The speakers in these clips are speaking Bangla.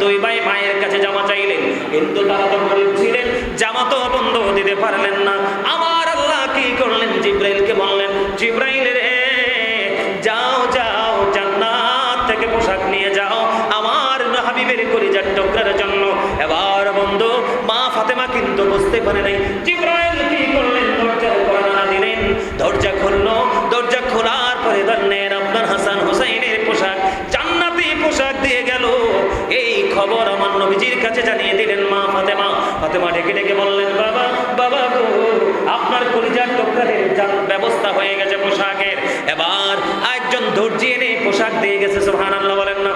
দুই ভাই মায়ের কাছে জামা চাইলেন, কিন্তু তারা তো গরিব ছিলেন, জামা তো বন্ধ দিতে পারলেন না। আমার আল্লাহ কি করলেন? জিব্রাইলকে বললেন, জিব্রাইল রে যাও যাও, জান্নাত থেকে পোশাক নিয়ে যাও আমার হাবিবের কলিজার টুকরার জন্য। এবার বন্ধু মা ফাতেমা কিন্তু বুঝতে পারে নাই। জিব্রাইল কি করলেন? দরজার কড়া দিলেন, দরজা খুললো। দরজা খোলার পরে ধরলেন আপনার হাসান হুসাইনের পোশাক, জান্নাতি পোশাক দিয়ে গেল। এই খবর আমার নবীজির কাছে জানিয়ে দিলেন মা ফাতেমা। ফাতেমা ডেকে ডেকে বললেন, বাবা বাবা গো, আপনার কলিজার টুকরাদের ব্যবস্থা হয়ে গেছে পোশাকের। এবার একজন দর্জি এনে পোশাক দিয়ে গেছে। সুবহানাল্লাহ বলেন না?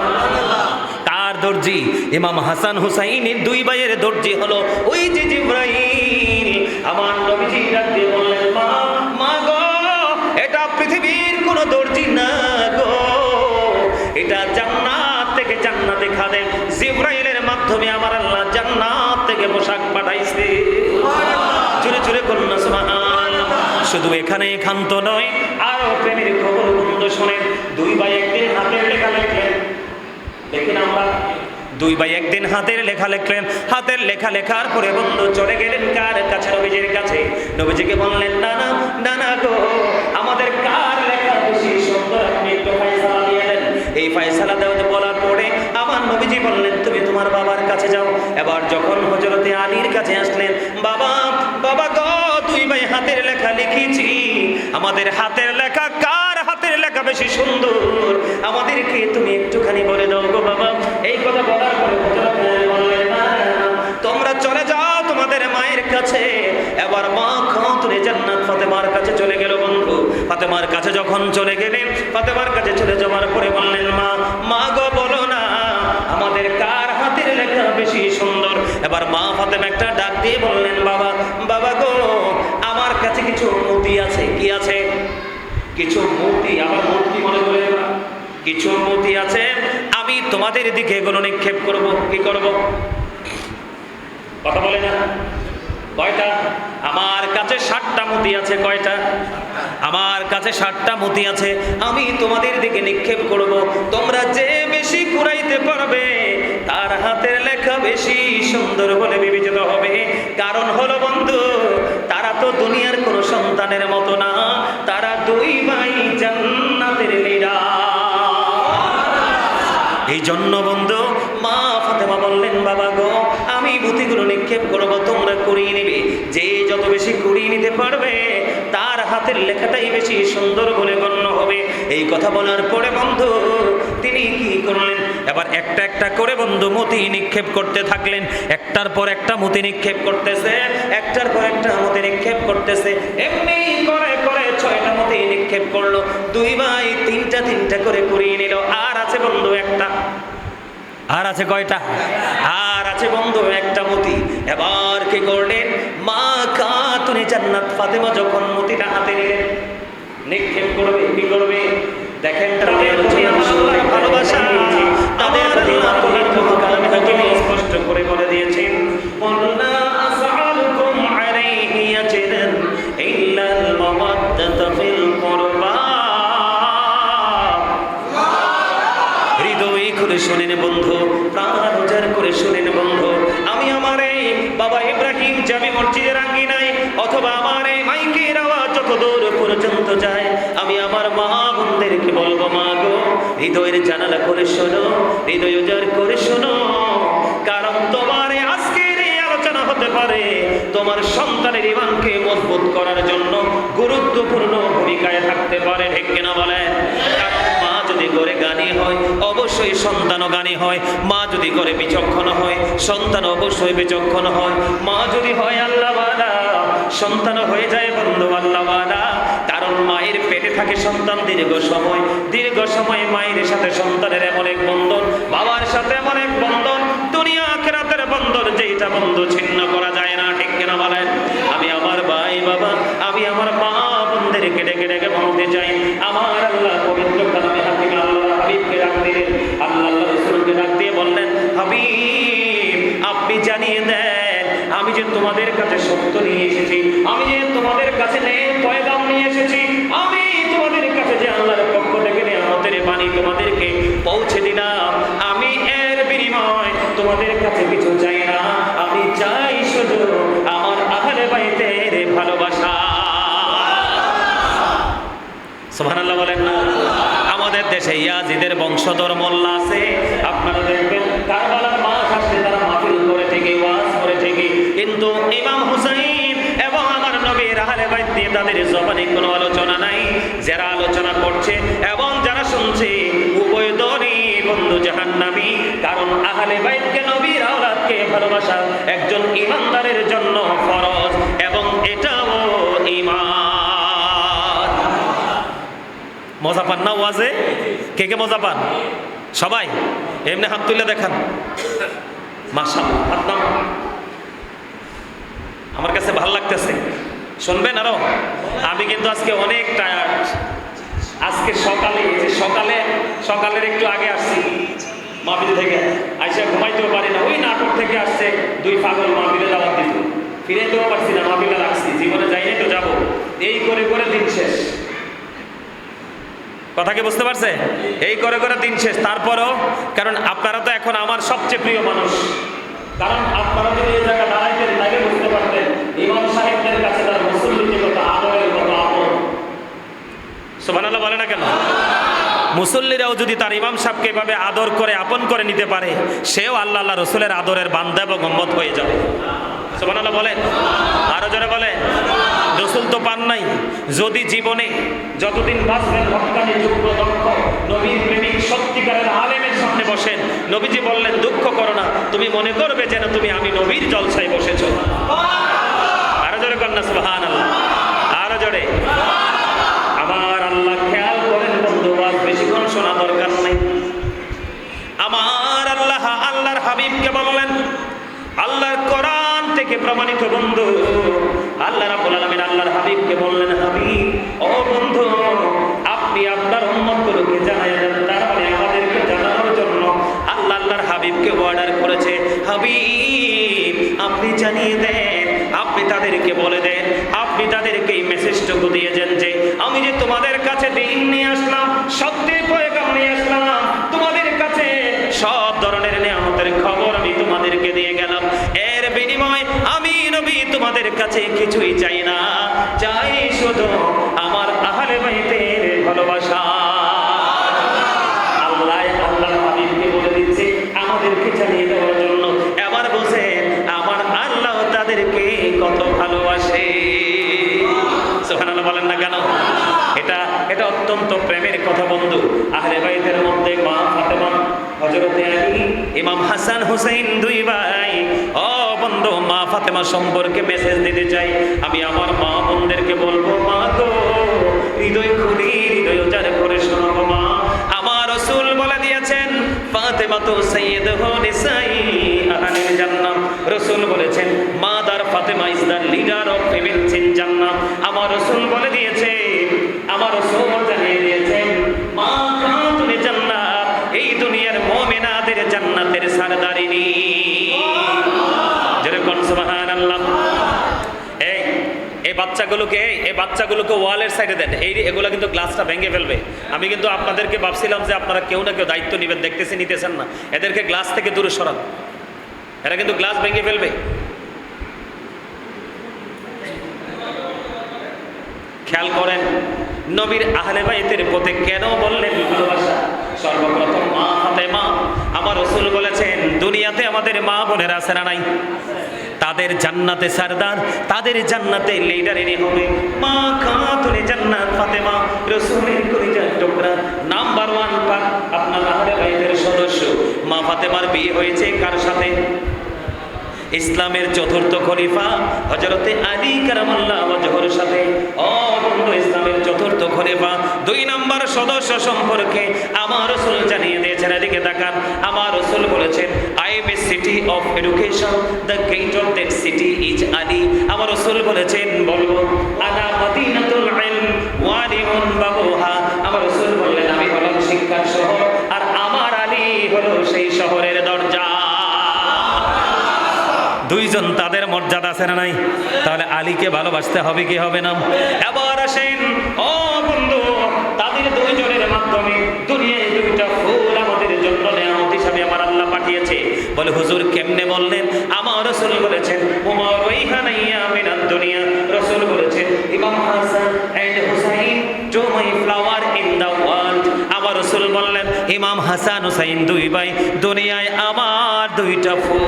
কার দর্জি? ইমাম হাসান হুসাইনের দুই ভাইয়ের দর্জি হলো ওই যে জিব্রাইল। আমার নবীজি ডাক দিয়ে বললেন, মা মা গো, এটা পৃথিবীর কোন দর্জি না গো, এটা জান্নাত থেকে জান্নাতে খাদেম জিব্রাইলের মাধ্যমে আমার আল্লাহ জান্নাত থেকে পোশাক পাঠাইছে। জোরে জোরে করুন না সুবহানাল্লাহ। শুধু এখানে ক্ষান্ত নয়, আরো প্রেমের খবর বন্ধু শোনেন। দুই ভাই একদিন হাতের লেখা লিখলেন। দেখেন আমরা দুই ভাই একদিন হাতের লেখা লিখলেন। হাতের লেখা লেখার পরে বন্ধু চলে গেলেন কার কাছে? নবীজির কাছে। নবীজিকে বললেন, নানা নানা গো, আমাদের কার লেখা বেশি সুন্দর, আপনি একটু ফয়সালা দিয়ে দেন। এই ফয়সালা দেওয়াতে বলার পরে আমার নবীজি বললেন, তুমি তোমার বাবার কাছে যাও। এবার যখন হযরতে আলীর কাছে আসলেন, বাবা বাবা গো, দুই ভাই হাতের লেখা লিখেছি, আমাদের হাতের লেখা কার হাতের লেখা বেশি সুন্দর, আমাদেরকে তুমি একটুখানি বলে দাও গো বাবা। এই কথা বলার পরে বললেন, না তোমরা চলে যাও তোমাদের মায়ের কাছে। এবার মা খাতুনে জান্নাত ফাতেমার কাছে চলে গেল বন্ধু। ফাতেমার কাছে যখন চলে গেলেন, ফাতেমার কাছে চলে যাওয়ার পরে বললেন, মা মা গো বলো না, আমাদের কার হাতের লেখা বেশি সুন্দর। এবার মা ফাতেমা একটা ডাক দিয়ে বললেন, বাবা বাবা গো, আমার কাছে কিছু মতি আছে। কি আছে? কিছু মতি। আবার মূর্তি মনে করে না, কিছু মতি আছে, আমি তোমাদের দিকে এগুলো নিক্ষেপ করব। কি করব? কথা বলে না? কয়টা? আমার কাছে 60টা মতি আছে। কয়টা? আমার কাছে 60টা মতি আছে, আমি তোমাদের দিকে নিক্ষেপ করব। তোমরা যে বেশি কুড়াইতে পারবে তার হাতের লেখা বেশি সুন্দর বলে বিবেচিত হবে। কারণ হলো বন্ধু, তারা তো দুনিয়ার কোনো সন্তানের মতো না, তারা দুই ভাই জান্নাতের মেয়েরা। এই জন্য বন্ধু মা ফাতেমা বললেন, বাবা গো, আমি পুঁতিগুলো নিক্ষেপ করবো, তোমরা কুড়িয়ে নিবে। যে যত বেশি কুড়িয়ে নিতে পারবে তার হাতের লেখাটাই বেশি সুন্দর বলে গণ্য হবে। এই কথা বলার পরে বন্ধু তিনি কি করলেন? এবার একটা একটা করে বন্ধু মতি নিক্ষেপ করতে থাকলেন। একটার পর একটা মতি নিক্ষেপ করতেছে, একটার পর একটা মতি নিক্ষেপ করতেছে। এমনি করে করে 6টা মতি নিক্ষেপ করলো। দুই ভাই তিনটা তিনটা করে কুড়িয়ে নিল। আর আছে বন্ধু একটা। আর আছে কয়টা? আর আছে বন্ধু একটা মতি। এবার কি করলেন? মা খাতুনে জান্নাত ফাতেমা যখন মতিটা হাতে নিলেন, নিক্ষেপ করবে, কি করবে? দেখেন তাদের প্রতি আল্লাহর ভালোবাসা, তাদের আল্লাহ পবিত্র কালামে স্পষ্ট করে বলে দিয়েছেন, ওয়াল্লা আসআলুকুম আলাইহি আজরান ইল্লাল মাওয়াদ্দাতা ফিল কুরবা। হৃদয় খুলে শুনেন বন্ধু, প্রাণ উজাড় করে শুনেন বন্ধু। আমি আমার এই বাবা ইব্রাহিম জামি মসজিদের আঙ্গিনায় অথবা আমার এই মাইকের আওয়াজ যত দূর পর্যন্ত যায়, আমি আমার মা বোনদেরকে বলবো, মা গো, হৃদয়ের জানালা করে শোনো, হৃদয় উজাড় করে শোনো। কারণ তোমার আজকের এই আলোচনা হতে পারে তোমার সন্তানের ঈমানকে মজবুত করার জন্য গুরুত্বপূর্ণ ভূমিকায় থাকতে পারে। ঠিক কিনা বলেন? মা যদি করে জ্ঞানী হয়, অবশ্যই সন্তানও জ্ঞানী হয়। মা যদি করে বিচক্ষণ হয়, সন্তান অবশ্যই বিচক্ষণ হয়। মা যদি হয় আল্লাহওয়ালা, সন্তান হয়ে যায় বন্ধু আল্লাহওয়ালা। কারণ মায়ের পেটে থাকে সন্তান দীর্ঘ সময় মায়ের সাথে সন্তানের এমন এক বন্ধন, বাবার সাথে এমন এক বন্ধন, দুনিয়া আখিরাতের বন্ধন, যেটা বন্ধু ছিন্ন করা যায় না। ঠিক কিনা বলেন? আমি আমার ভাই বাবা, আমি আমার মা বোনদেরকে ডেকে ডেকে বলতে চাই, আমার আল্লাহ পবিত্র কালামে হাকিমে আল্লাহ হাবিবকে ডাক দিলেন, আল্লাহ রাসূলকে ডাক দিয়ে বললেন, হাবিব আপনি জানিয়ে দেন, আমি যে তোমাদের কাছে সত্য নিয়ে এসেছি, আমি যে তোমাদের কাছে পয়গাম নিয়ে এসেছি, আমি তোমাদের কাছে যে আল্লাহর পক্ষ থেকে নিয়ামতের বাণী তোমাদেরকে পৌঁছে দিলাম, আমি এর বিনিময় ইয়াজিদের বংশধর মোল্লা আছে, আপনারা দেখবেন কারবালার মাস আসলে তারা মাহফিল করে ঠিকই, ওয়াজ করে ঠিকই, কিন্তু ইমাম হুসাইন এবং আমার নবীর আহলে বাইত নিয়ে তাদের জবানে কোনো আলোচনা নাই। যারা আলোচনা করছে এবং যারা শুনছে উভয় দলই বন্ধু জাহান্নামী। কারণ আহলে বাইতকে, নবীর আওলাদকে ভালোবাসা একজন ইমানদারের জন্য ফরজ, এবং এটাও ঈমান। মজা পান না ওয়াজে? কে কে মজা পান? সবাই এমনি হাত তুলে দেখান। মাশাআল্লাহ, হাত নাম। আমার কাছে ভালো লাগতেছে, শুনবেন আরো? আমি কিন্তু আজকে অনেক টায়ার্ড। আজকে সকালের একটু আগে আসছি মাহফিল থেকে, আইসা ঘুমাইতেও পারি না। ওই নাটক থেকে আসছে দুই পাগল মাহফিলে দাওয়াত দিত, ফিরেতেও পারছি না, মাহফিলে রাখছি, জীবনে যাইনি তো যাবো, এই করে করে দিন শেষ। কথা কি বুঝতে পারছে? এই করে করে দিন শেষ। তারপরও, কারণ আপনারা তো এখন আমার সবচেয়ে প্রিয় মানুষ, কারণ আপনারা যদি এই জায়গায় দাঁড়াইতেন তাকে বুঝতে পারতেন ইমাম সাহেবদের কাছে তার মুসল্লিদের কত আদরের, কত আপন। সুবহানাল্লাহ বলে না কেন? মুসল্লিরাও যদি তার ইমাম সাহেবকে এভাবে আদর করে আপন করে নিতে পারে, সেও আল্লাহ আল্লাহ রসুলের আদরের বান্দা এবং উম্মত হয়ে যাবে। সুবহানাল্লাহ বলেন, আরো জোরে বলেন। রসুল তো পান নাই, যদি জীবনে যতদিন বাঁচবেন হক্কানি যোগ্য দক্ষ নবীর প্রেমিক সত্যিকারের আলেমের সামনে বসেন, নবীজি বললেন দুঃখ করো না, তুমি মনে করবে যেন তুমি আমি নবীর জলসায় বসেছো। আরো জোরে কন্যা সুবহানাল্লাহ, আরো জোরে। আমার আল্লাহ খেয়াল করেন বন্ধু, আজ বেশিক্ষণ শোনা দরকার নেই। আমার আল্লাহ আল্লাহর হাবিবকে বললেন, আল্লাহর কোরআন থেকে প্রমাণিত বন্ধু, আল্লাহ রাব্বুল আলামিন আল্লাহর হাবিবকে বললেন, হাবিব ও বন্ধু, আপনি আপনার উম্মতগুলোকে জানায় দেন। তার মানে আমাদেরকে জানানোর জন্য আল্লাহ আল্লাহর হাবিবকে অর্ডার করেছে, হাবিব আপনি জানিয়ে দেন, আপনি তাদেরকে বলে দেন, আপনি তাদেরকে এই মেসেজটুকু দিয়েছেন যে আমি যে তোমাদের কাছে দিন নিয়ে আসলাম, সত্যের পয়গাম নিয়ে আসলাম, তোমাদের কাছে সব ধরনের নিয়ামতের খবর আমি তোমাদেরকে দিয়ে গেলাম। এর বিনিময়ে আমি নবী তোমাদের কাছে কিছুই চাই না, চাই শুধু আমার আহলে বাইতের ভালোবাসা। আল্লাহ আল্লাহর হাবিবকে বলে দিচ্ছে আমাদেরকে জানিয়ে দেওয়ার জন্য। এবার বলছেন আমার আল্লাহ তাদেরকে কত ভালোবাসে। সুবহানাল্লাহ বলেন না কেন? এটা অত্যন্ত প্রেমের কথা বন্ধু। আহলে বাইতের মধ্যে মা ফাতেমা, হযরতে আলী, ইমাম হাসান হুসাইন দুই ভাই। ও বন্ধু, মা ফাতেমা সম্পর্কে মেসেজ দিতে চাই। আমি আমার মা বোনদেরকে বলবো, মা গো হৃদয় খুলি, হৃদয় উজাড় করে শোনো মা। আমার রাসূল বলে দিয়েছেন ফাতেমা তো সাইয়্যিদু নিসাই আহলিল জান্নাহ। রাসূল বলেছেন mother Fatema is the leader of females in জান্নাহ। আমার রাসূল বলে দিয়েছে, আমার রাসূল জানিয়ে দিয়েছেন মা খাতুনে জান্নাত, এই দুনিয়ার মুমিনাদের জান্নাতের সরদারিনী। যেরকম সুবহানাল্লাহ। এই বাচ্চাগুলোকে ওয়ালের সাইডে দেন। এগুলো কিন্তু গ্লাসটা ভেঙে ফেলবে। আমি কিন্তু আপনাদেরকে ভাবছিলাম যে আপনারা কেউ না কেউ দায়িত্ব নেবেন, দেখতেছি নিতেছেন না। এদেরকে গ্লাস থেকে দূরে সরান, এরা কিন্তু গ্লাস ভেঙে ফেলবে। খেয়াল করেন নবীর আহলে বাইতের প্রতি কেন বললেন ভালোবাসা? সর্বপ্রথম মা ফাতেমা। আমার রাসূল বলেছেন দুনিয়াতে আমাদের মা বোনেরা আছে না নাই? তাদের জান্নাতে সরদার, তাদের জান্নাতে লিডারিনী হবে মা খাতুনে জান্নাত ফাতেমা, রাসূলের কলিজার টুকরা, নাম্বার 1 পাক আপনার আহলে বাইতের সদস্য। মা ফাতেমার বিয়ে হয়েছে কার সাথে? ইসলামের চতুর্থ খলিফা হযরতে আলী কারামাল্লাহু ওয়াজহুর সাথে। ও বন্ধু, ইসলামের চতুর্থ খলিফা 2 নম্বর সদস্য সম্পর্কে আমার রাসূল জানিয়ে দিয়েছেন। এদিকে তাকান, আমার রাসূল বলেছেন I am a city of education, the gate of that city is Ali. আমার রাসূল বলেছেন বলবো আনা মদিনাতুল ইলম ওয়া আলিমুন বাবুহা। আমার রাসূল বললেন আমি হলাম শিক্ষার শহর, আর আমার আলী হলো সেই শহরের দরজা। দুইজন, তাদের মর্যাদা আছে না নাই? তাহলে আলীকে ভালোবাসতে হবে কি হবে না? এবার আসেন ও বন্ধু, তাদের দুইজনের মাধ্যমে দুনিয়ায় 2টা ফুল আমাদের জন্য নিয়ামত হিসাবে আমার আল্লাহ পাঠিয়েছে। বলে হুজুর কেমনে বললেন? আমার রাসূল বলেছেন হুমা রাইহানাইয়া মিনাদ দুনিয়া। রাসূল বলেছেন Imam Hasan and Hussain to my flower in the world. আমার রাসূল বললেন ইমাম হাসান হুসাইন দুই ভাই দুনিয়ায় আমার দুইটা ফুল।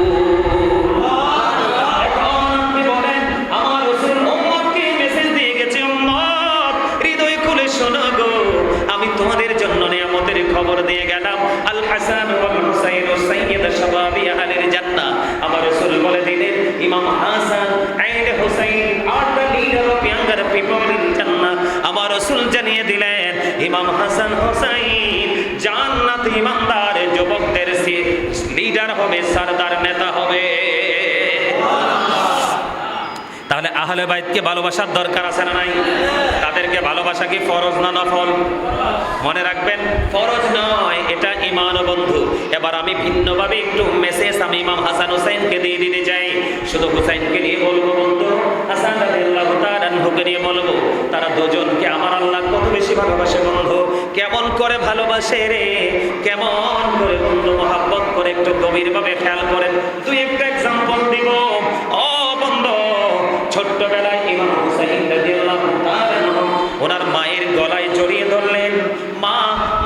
তোমাদের জন্য নিয়ামতের খবর দিয়ে গেলাম। আল হাসান ওয়াল হুসাইন সাইয়্যিদ শাবাবি আহলিল জান্নাহ। আমার রাসূল বলে দিলেন Imam Hasan and Hussain are the leader of younger people in জান্নাহ। আমার রাসূল জানিয়ে দিলেন ইমাম হাসান হুসাইন জান্নাতে ইমানদার যুবকদের লিডার হবে, সরদার নেতা হবে। তাহলে আহলে বাইতকে ভালোবাসার দরকার আছে না নাই? তাদেরকে ভালোবাসা কি ফরজ না নফল? মনে রাখবেন, ফরজ নয়, এটা ঈমান বন্ধু। এবার আমি ভিন্নভাবে একটু মেসেজ আমি ইমাম হাসান হুসাইনকে দিয়ে দিতে চাই। শুধু হুসাইনকে নিয়ে বলবো বন্ধু, হাসান রাদিয়াল্লাহু তাআলা আনহুকে নিয়ে বলবো, তারা দুজনকে আমার আল্লাহ কত বেশি ভালোবাসে বন্ধু। কেমন করে ভালোবাসে রে, কেমন করে বন্ধু মহব্বত করে, একটু গভীরভাবে খেয়াল করেন। দুই একটা এক্সাম্পল দিব। ও বন্ধু, ছোট্টবেলায় ইমাম হুসাইন রাদিয়াল্লাহু তাআলা ওনার মায়ের গলায় জড়িয়ে ধরলেন। মা,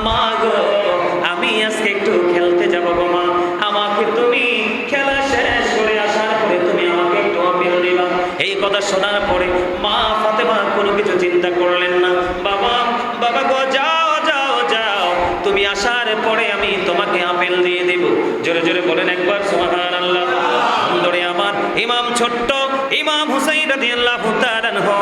মা গো, আমি আজকে একটু খেলতে যাব গো মা, আমাকে তুমি খেলা শেষ করে আসার পরে তুমি আমাকে একটু আপিল দিবা। এই কথা শোনার পরে মা ফাতেমা কোনো কিছু চিন্তা করলেন না। বাবা, বাবা গো, যাও যাও যাও, তুমি আসার পরে আমি তোমাকে আপেল দিয়ে দেব। জোরে জোরে বলেন একবার সুবহানাল্লাহ। বন্ধুরে আমার, ইমাম ছোট্ট ইমাম হুসাইন রাদিয়াল্লাহু তাআলা আনহু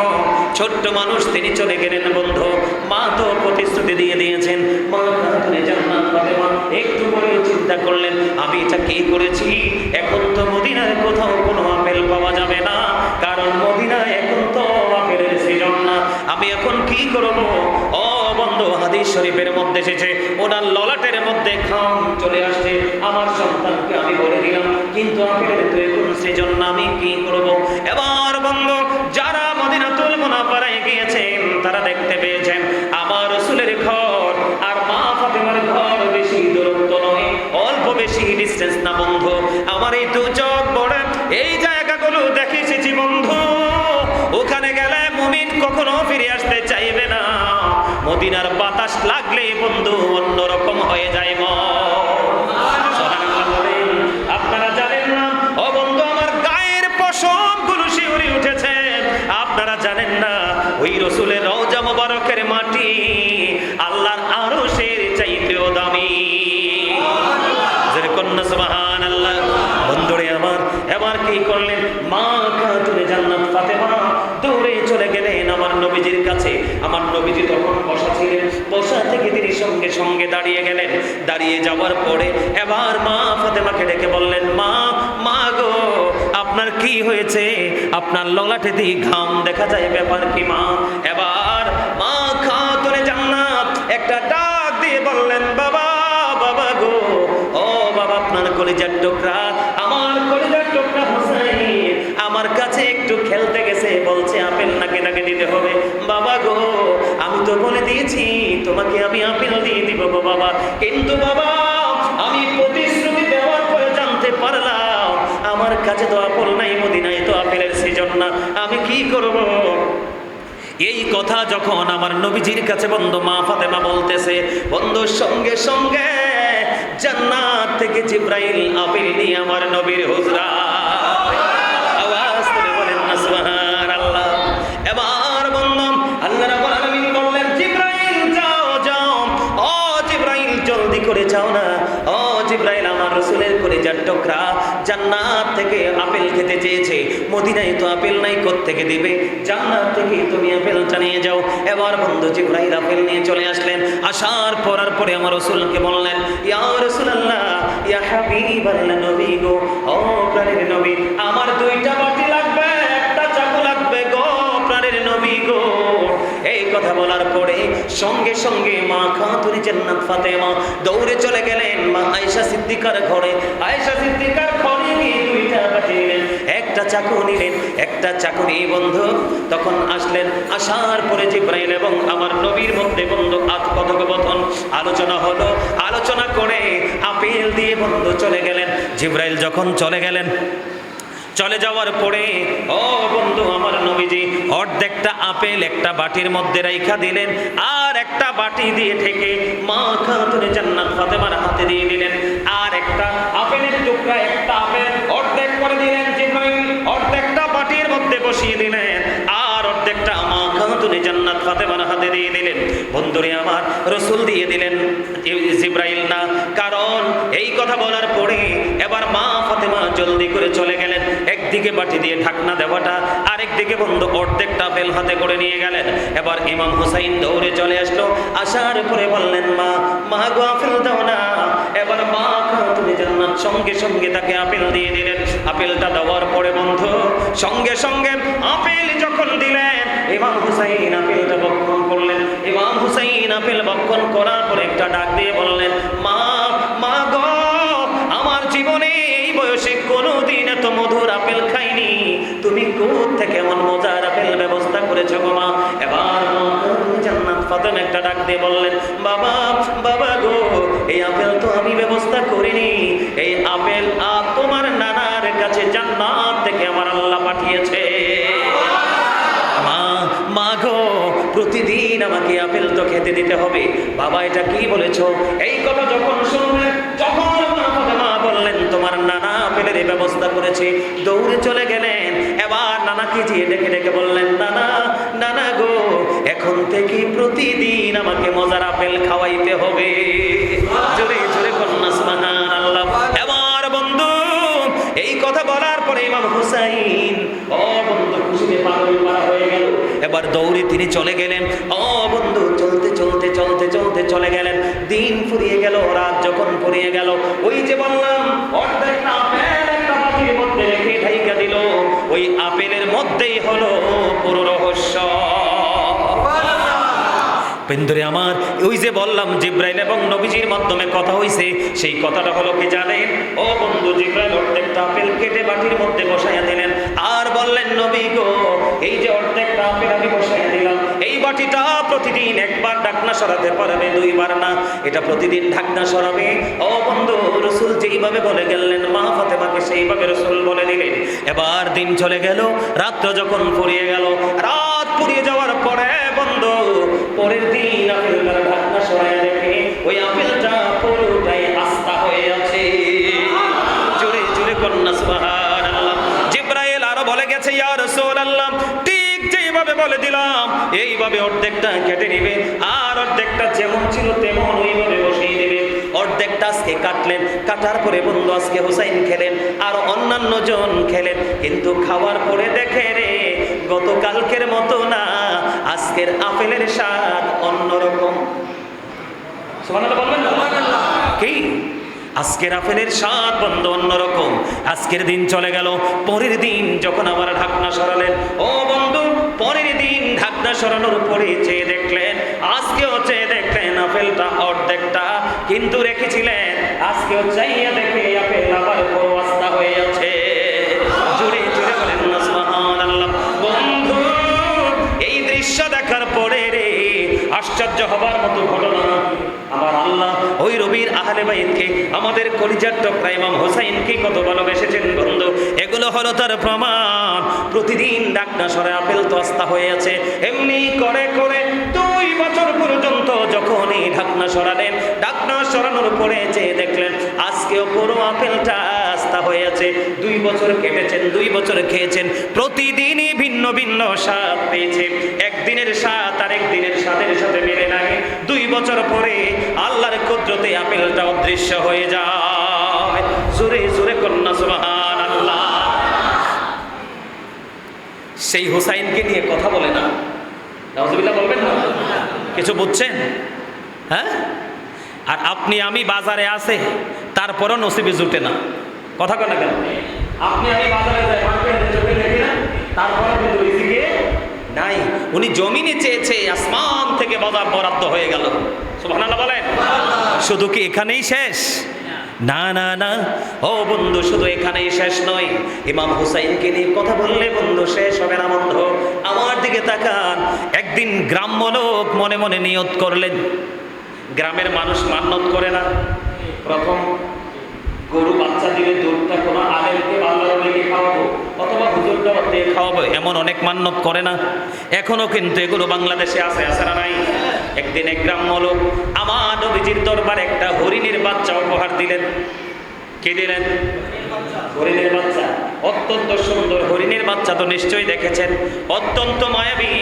ছোট্ট মানুষ, তিনি চলে গেলেন বন্ধু। মা তো প্রতিশ্রুতি দিয়ে দিয়েছেন, মা তুমি জান্নাত পাবে। মা একটু পরে চিন্তা করলেন, আমি এটা কি করেছি? এখন তো মদিনার কোথাও কোনো আপেল পাওয়া যাবে না, কারণ মদিনায় এখন তো আপেলের সিজন না। আমি এখন কি করব? ও বন্ধু, হাদিস শরীফের মধ্যে এসেছে ওনার ললাটের মধ্যে ঘাম চলে আসছে। আমার সন্তানকে আমি বলে দিলাম, কিন্তু আপেলের তো এখন সিজন না, আমি কি করব? এবার বন্ধু, যারা মদিনাতুল মুনাওয়ারায় গিয়েছেন তারা দেখতে পেয়েছেন আমার রাসূলের ঘর আর মা ফাতেমার ঘর বেশি দূরত্ব নয়, অল্প বেশি ডিসটেন্স না বন্ধু। আমার এই দু চোখ পড়ে এই জায়গাগুলো দেখে এসেছি বন্ধু। ওখানে গেলে মুমিন কখনো ফিরে আসতে চাইবে না। মদিনার বাতাস লাগলে বন্ধু অন্যরকম হয়ে যায় আপনারা জানেন না ও বন্ধু, আমার গায়ের পশমগুলো শিউরে উঠেছে। আপনারা জানেন না ওই রাসূলের রওজা মুবারকের মাটি আল্লাহর আরশের চাইতেও দামি। যেরকম না সুবহানাল্লাহ। বন্ধুরে আমার, এবার কি করলেন? মা খাতুনে জান্নাত ফাতেমা দৌড়ে চলে গেলেন আমার নবীজির কাছে। আমার নবীজি তখন বসা ছিলেন, বসা থেকে তিনি সঙ্গে সঙ্গে দাঁড়িয়ে গেলেন। দাঁড়িয়ে যাওয়ার পরে এবার মা ফাতেমাকে ডেকে বললেন, মা, মা গো, আপনার কি হয়েছে? আপনার ললাটে দিয়ে ঘাম দেখা যায়, ব্যাপার কি মা? এবার মা খাতুনে জান্নাত একটা ডাক দিয়ে বললেন, বাবা, বাবা গো, ও বাবা, আপনার কলিজার টুকরা, আমার কলিজার টুকরা হুসাইন আমার কাছে একটু খেলতে গেছে, বলছে আপেল নাকি তাকে দিতে হবে। বাবা গো, আমি তো বলে দিয়েছি তোমাকে আমি আপেল দিয়ে দিব গো বাবা, কিন্তু বাবা আমি প্রতিশ্রুতি দেওয়ার পরে জানতে পারলাম আমার কাছে তো আপেল নাই, মদিনায় তো আপেলের সিজন না, আমি কি করব? এই কথা যখন আমার নবীজির কাছে বন্ধু মা ফাতেমা বলতেছে, বন্ধু সঙ্গে সঙ্গে জান্নাত থেকে জিবরাইল আপেল নিয়ে আমার নবীর হুজরা আওয়াজ করে বলেন না সুবহানাল্লাহ। এবার বন্ধু আল্লাহ রাব্বুল আলামিন বললেন, জিবরাইল যাও যাও, ও জিবরাইল জলদি করে যাও না, ও জিবরাইল আমার রাসূলের কলিজার টুকরা জান্নাত থেকে আপেল খেতে চেয়েছে, মদিনায় তো আপেল নাই, কোত্থেকে দিবে? জান্নাত থেকে তুমি আপেলটা নিয়ে যাও। এবার বন্ধু জিবরাইল আপেল নিয়ে চলে আসলেন। আসার পরে আমার রাসূলকে বললেন, ইয়া রাসূলুল্লাহ, ইয়া হাবিবাল্লাহ, নবী গো, ও প্রাণের নবী, আমার দুইটা বাটি লাগবে, একটা চাকু লাগবে গো প্রাণের নবী গো। এই কথা বলার পরে সঙ্গে সঙ্গে মা খাতুনে জান্নাত ফাতেমা দৌড়ে চলে গেলেন মা আয়েশা সিদ্দিকার ঘরে। আয়েশা সিদ্দিকার ঘরে গিয়ে দুইটা বাটি নিলেন, একটা চাকু নিলেন, একটা চাকু নিয়ে বন্ধু তখন আসলেন। আসার পরে জিবরাইল এবং আমার নবীর মধ্যে বন্ধু কথোপকথন আলোচনা হলো। আলোচনা করে আপেল দিয়ে বন্ধু চলে গেলেন। জিবরাইল যখন চলে গেলেন, চলে যাওয়ার পরে ও বন্ধু আমার নবীজি অর্ধেকটা আপেল একটা বাটির মধ্যে রাইখা দিলেন, আর একটা বাটি দিয়ে ঠেকে মা খাতুনে জান্নাত ফাতেমার হাতে দিয়ে দিলেন। আর একটা আপেলের টুকরা, একটা আপেল অর্ধেক করে দিলেন জিবরাইল, অর্ধেকটা বাটির মধ্যে বসিয়ে দিলেন, আর অর্ধেকটা মা খাতুনে জান্নাত ফাতেমার হাতে দিয়ে দিলেন। বন্ধুরে আমার, রাসূল দিয়ে দিলেন, জিবরাইল না। কারণ এই কথা বলার পরে এবার মা ফাতেমা জলদি করে চলে গেলেন। একদিকে বাটি দিয়ে ঢাকনা দেওয়াটা, আরেকদিকে বন্ধু অর্ধেকটা আপেল হাতে করে নিয়ে গেলেন। এবার ইমাম হুসাইন দৌড়ে চলে আসলো, আসার পরে বললেন মা গো আপেল দাও না। এবার মা খাতুনে জান্নাত সঙ্গে সঙ্গে তাকে আপেল দিয়ে দিলেন। আপেলটা দেওয়ার পরে বন্ধু সঙ্গে সঙ্গে আপেল যখন দিলেন, ইমাম হুসাইন আপেলটা ভক্ষণ করলেন। ইমাম হুসাইন আপেল ভক্ষণ করার পরে একটা ডাক দিয়ে বললেন, মা গো, আমার জীবনে এই বয়সে কোনোদিন এত মধুর আপেল খাইনি, তুমি কোথা থেকে এমন মজার আপেল ব্যবস্থা করেছো গো মা। এবার জান্নাত ফাতেমা একটা ডাক দিয়ে বললেন, বাবা গো, এই আপেল তো আমি ব্যবস্থা করিনি, এই আপেল তোমার নানার কাছে জান্নাত থেকে আমার আল্লাহ পাঠিয়েছে। মা গো, প্রতিদিন আমাকে আপেল তো খেতে দিতে হবে। বাবা এটা কি বলেছো? এই কথা যখন শুনলেন, যখন মা বললেন তোমার নানা আপেলের ব্যবস্থা করেছে, দৌড়ে চলে গেলেন। এবার নানাকে গিয়ে ডেকে ডেকে বললেন, নানা গো, এখন থেকে প্রতিদিন আমাকে মজার আপেল খাওয়াইতে হবে। জোরে জোরে কন্যা সুবহানাল্লাহ। এবার বন্ধু এই কথা বলার পরে ইমাম হুসাইন বন্ধু খুশিতে পাগল মারা হয়ে গেল। এবার দৌড়ে তিনি চলে গেলেন। বন্ধু চলতে চলতে চলতে চলতে চলে গেলেন। দিন ফুরিয়ে গেল, রাত যখন ফুরিয়ে গেল, ওই যে বললাম অর্ধেকটা আপেল একটা বাটির মধ্যে রেখে ঢাইকা দিল, ওই আপেলের মধ্যেই হলো পুরো রহস্য। বন্ধুরে আমার, ওই যে বললাম জিবরাইল এবং নবীজির মাধ্যমে কথা হইছে, সেই কথাটা হলো কি জানেন? ও বন্ধু, জিবরাইল অর্ধেকটা আপেল কেটে বাটির মধ্যে বসাইয়া দিলেন, আর বললেন, নবী গো, এই যে অর্ধেকটা আপেল আমি বসাইয়া দিলাম, এই বাটিটা প্রতিদিন একবার ঢাকনা সরাতে পারবে, দুইবার না, এটা প্রতিদিন ঢাকনা সরাবে। ও বন্ধু, রাসূল যেইভাবে বলে গেলেন মা ফাতেমাকে সেইভাবে রাসূল বলে দিলেন। এবার দিন চলে গেল, রাত্র যখন ফুরিয়ে গেল, রাত ফুরিয়ে যাওয়ার পরে বন্ধু পরের দিন আপেলটার ঢাকনা সরাইয়া দেখে ওই আপেলটা পুরোটাই আস্থা হয়ে আছে। জোরে জোরে কন্যা সুবহানাল্লাহ। জিবরাইল আরো বলে গেছে, ইয়া রাসূলুল্লাহ, ঠিক যেইভাবে বলে দিলাম এইভাবে অর্ধেকটা কেটে নিবে, আর অর্ধেকটা যেমন ছিল তেমন ওইভাবে বসিয়ে দেবে। অর্ধেকটা আজকে কাটলেন, কাটার পরে বন্ধু আজকে হুসাইন খেলেন, আর অন্যান্য জন খেলেন, কিন্তু খাওয়ার পরে দেখে রে গতকালকের মতো না, আজকের আপেলের স্বাদ অন্যরকম। সুবহানাল্লাহ বলবেন না? কি আজকের আপেলের স্বাদ বন্ধু অন্যরকম। আজকের দিন চলে গেল, পরের দিন যখন আবার ঢাকনা সরালেন, ও বন্ধু পরের দিন ঢাকনা সরানোর পরে চেয়ে দেখলেন, আজকেও চেয়ে দেখলেন আপেলটা অর্ধেকটা কিন্তু রেখেছিলেন, আজকেও চাইয়া দেখে আপেল আবার বড় আস্থা হয়ে আছে। জুড়ে জুড়ে বলেন না সুবহানাল্লাহ। বন্ধু এই দৃশ্য দেখার পরে রে আশ্চর্য হবার মতো ঘটনা, আমার আল্লাহ ওই রবির আহলে বাইতকে, আমাদের কলিজার টুকরা ইমাম হুসাইনকে কত ভালোবেসেছেন বন্ধু। এগুলো হলো তার প্রমাণ। প্রতিদিন ঢাকনা সরে আপেল তো আস্থা হয়ে আছে। এমনি করে করে 2 বছর পর্যন্ত যখন এই ঢাকনা সরালেন, ঢাকনা সরানোর পরে যে দেখলেন আজকেও পুরো আপেলটা আস্থা হয়ে আছে। 2 বছর কেটেছেন, 2 বছর খেয়েছেন, প্রতিদিনই ভিন্ন ভিন্ন স্বাদ পেয়েছে। একদিনের স্বাদ আর একদিনের স্বাদের সাথে মেলে নাই। 2 বছর পরে আল্লাহর কুদরতে আপেলটা অদৃশ্য হয়ে যায়। জোরে জোরে কন্যা সুবহানাল্লাহ। সেই হুসাইনকে নিয়ে কথা বলে না, নাউজুবিল্লাহ বলবেন না? কিছু বুঝছেন? হ্যাঁ, আর আপনি আমি বাজারে আছে, তারপরও নসিবে জুটে না। কথা কেন কেন? আপনি আমি বাজারে যাই, মার্কেটে চোখে দেখি না, তারপরে কিন্তু রিজিকে নাই। উনি জমিনে চেয়েছে, আসমান থেকে বাজার বরাদ্দ হয়ে গেল। সুবহানাল্লাহ বলেন। শুধু কি এখানেই শেষ? না না না, ও বন্ধু শুধু এখানেই শেষ নয়। ইমাম হুসাইনকে নিয়ে কথা বললে বন্ধু শেষ হবে না বন্ধু। আমার দিকে তাকান। একদিন গ্রাম্য লোক মনে মনে নিয়ত করলেন, গ্রামের মানুষ মান্যত করে না, প্রথম গরু বাচ্চা দিলে দুধটা কোনো আলেমকে আল্লাহর ওলিকে খাওয়াবো। দিয়ে খাওয়াবো, এমন অনেক মান্যত করে না? এখনো কিন্তু এগুলো বাংলাদেশে আছে, আছে না নাই? একদিন এক গ্রাম্য লোক আমার নবীজির দরবারে একটা হরিণের বাচ্চা উপহার দিলেন। কি দিলেন? হরিণের বাচ্চা। অত্যন্ত সুন্দর হরিণের বাচ্চা, তো নিশ্চয়ই দেখেছেন, অত্যন্ত মায়াবী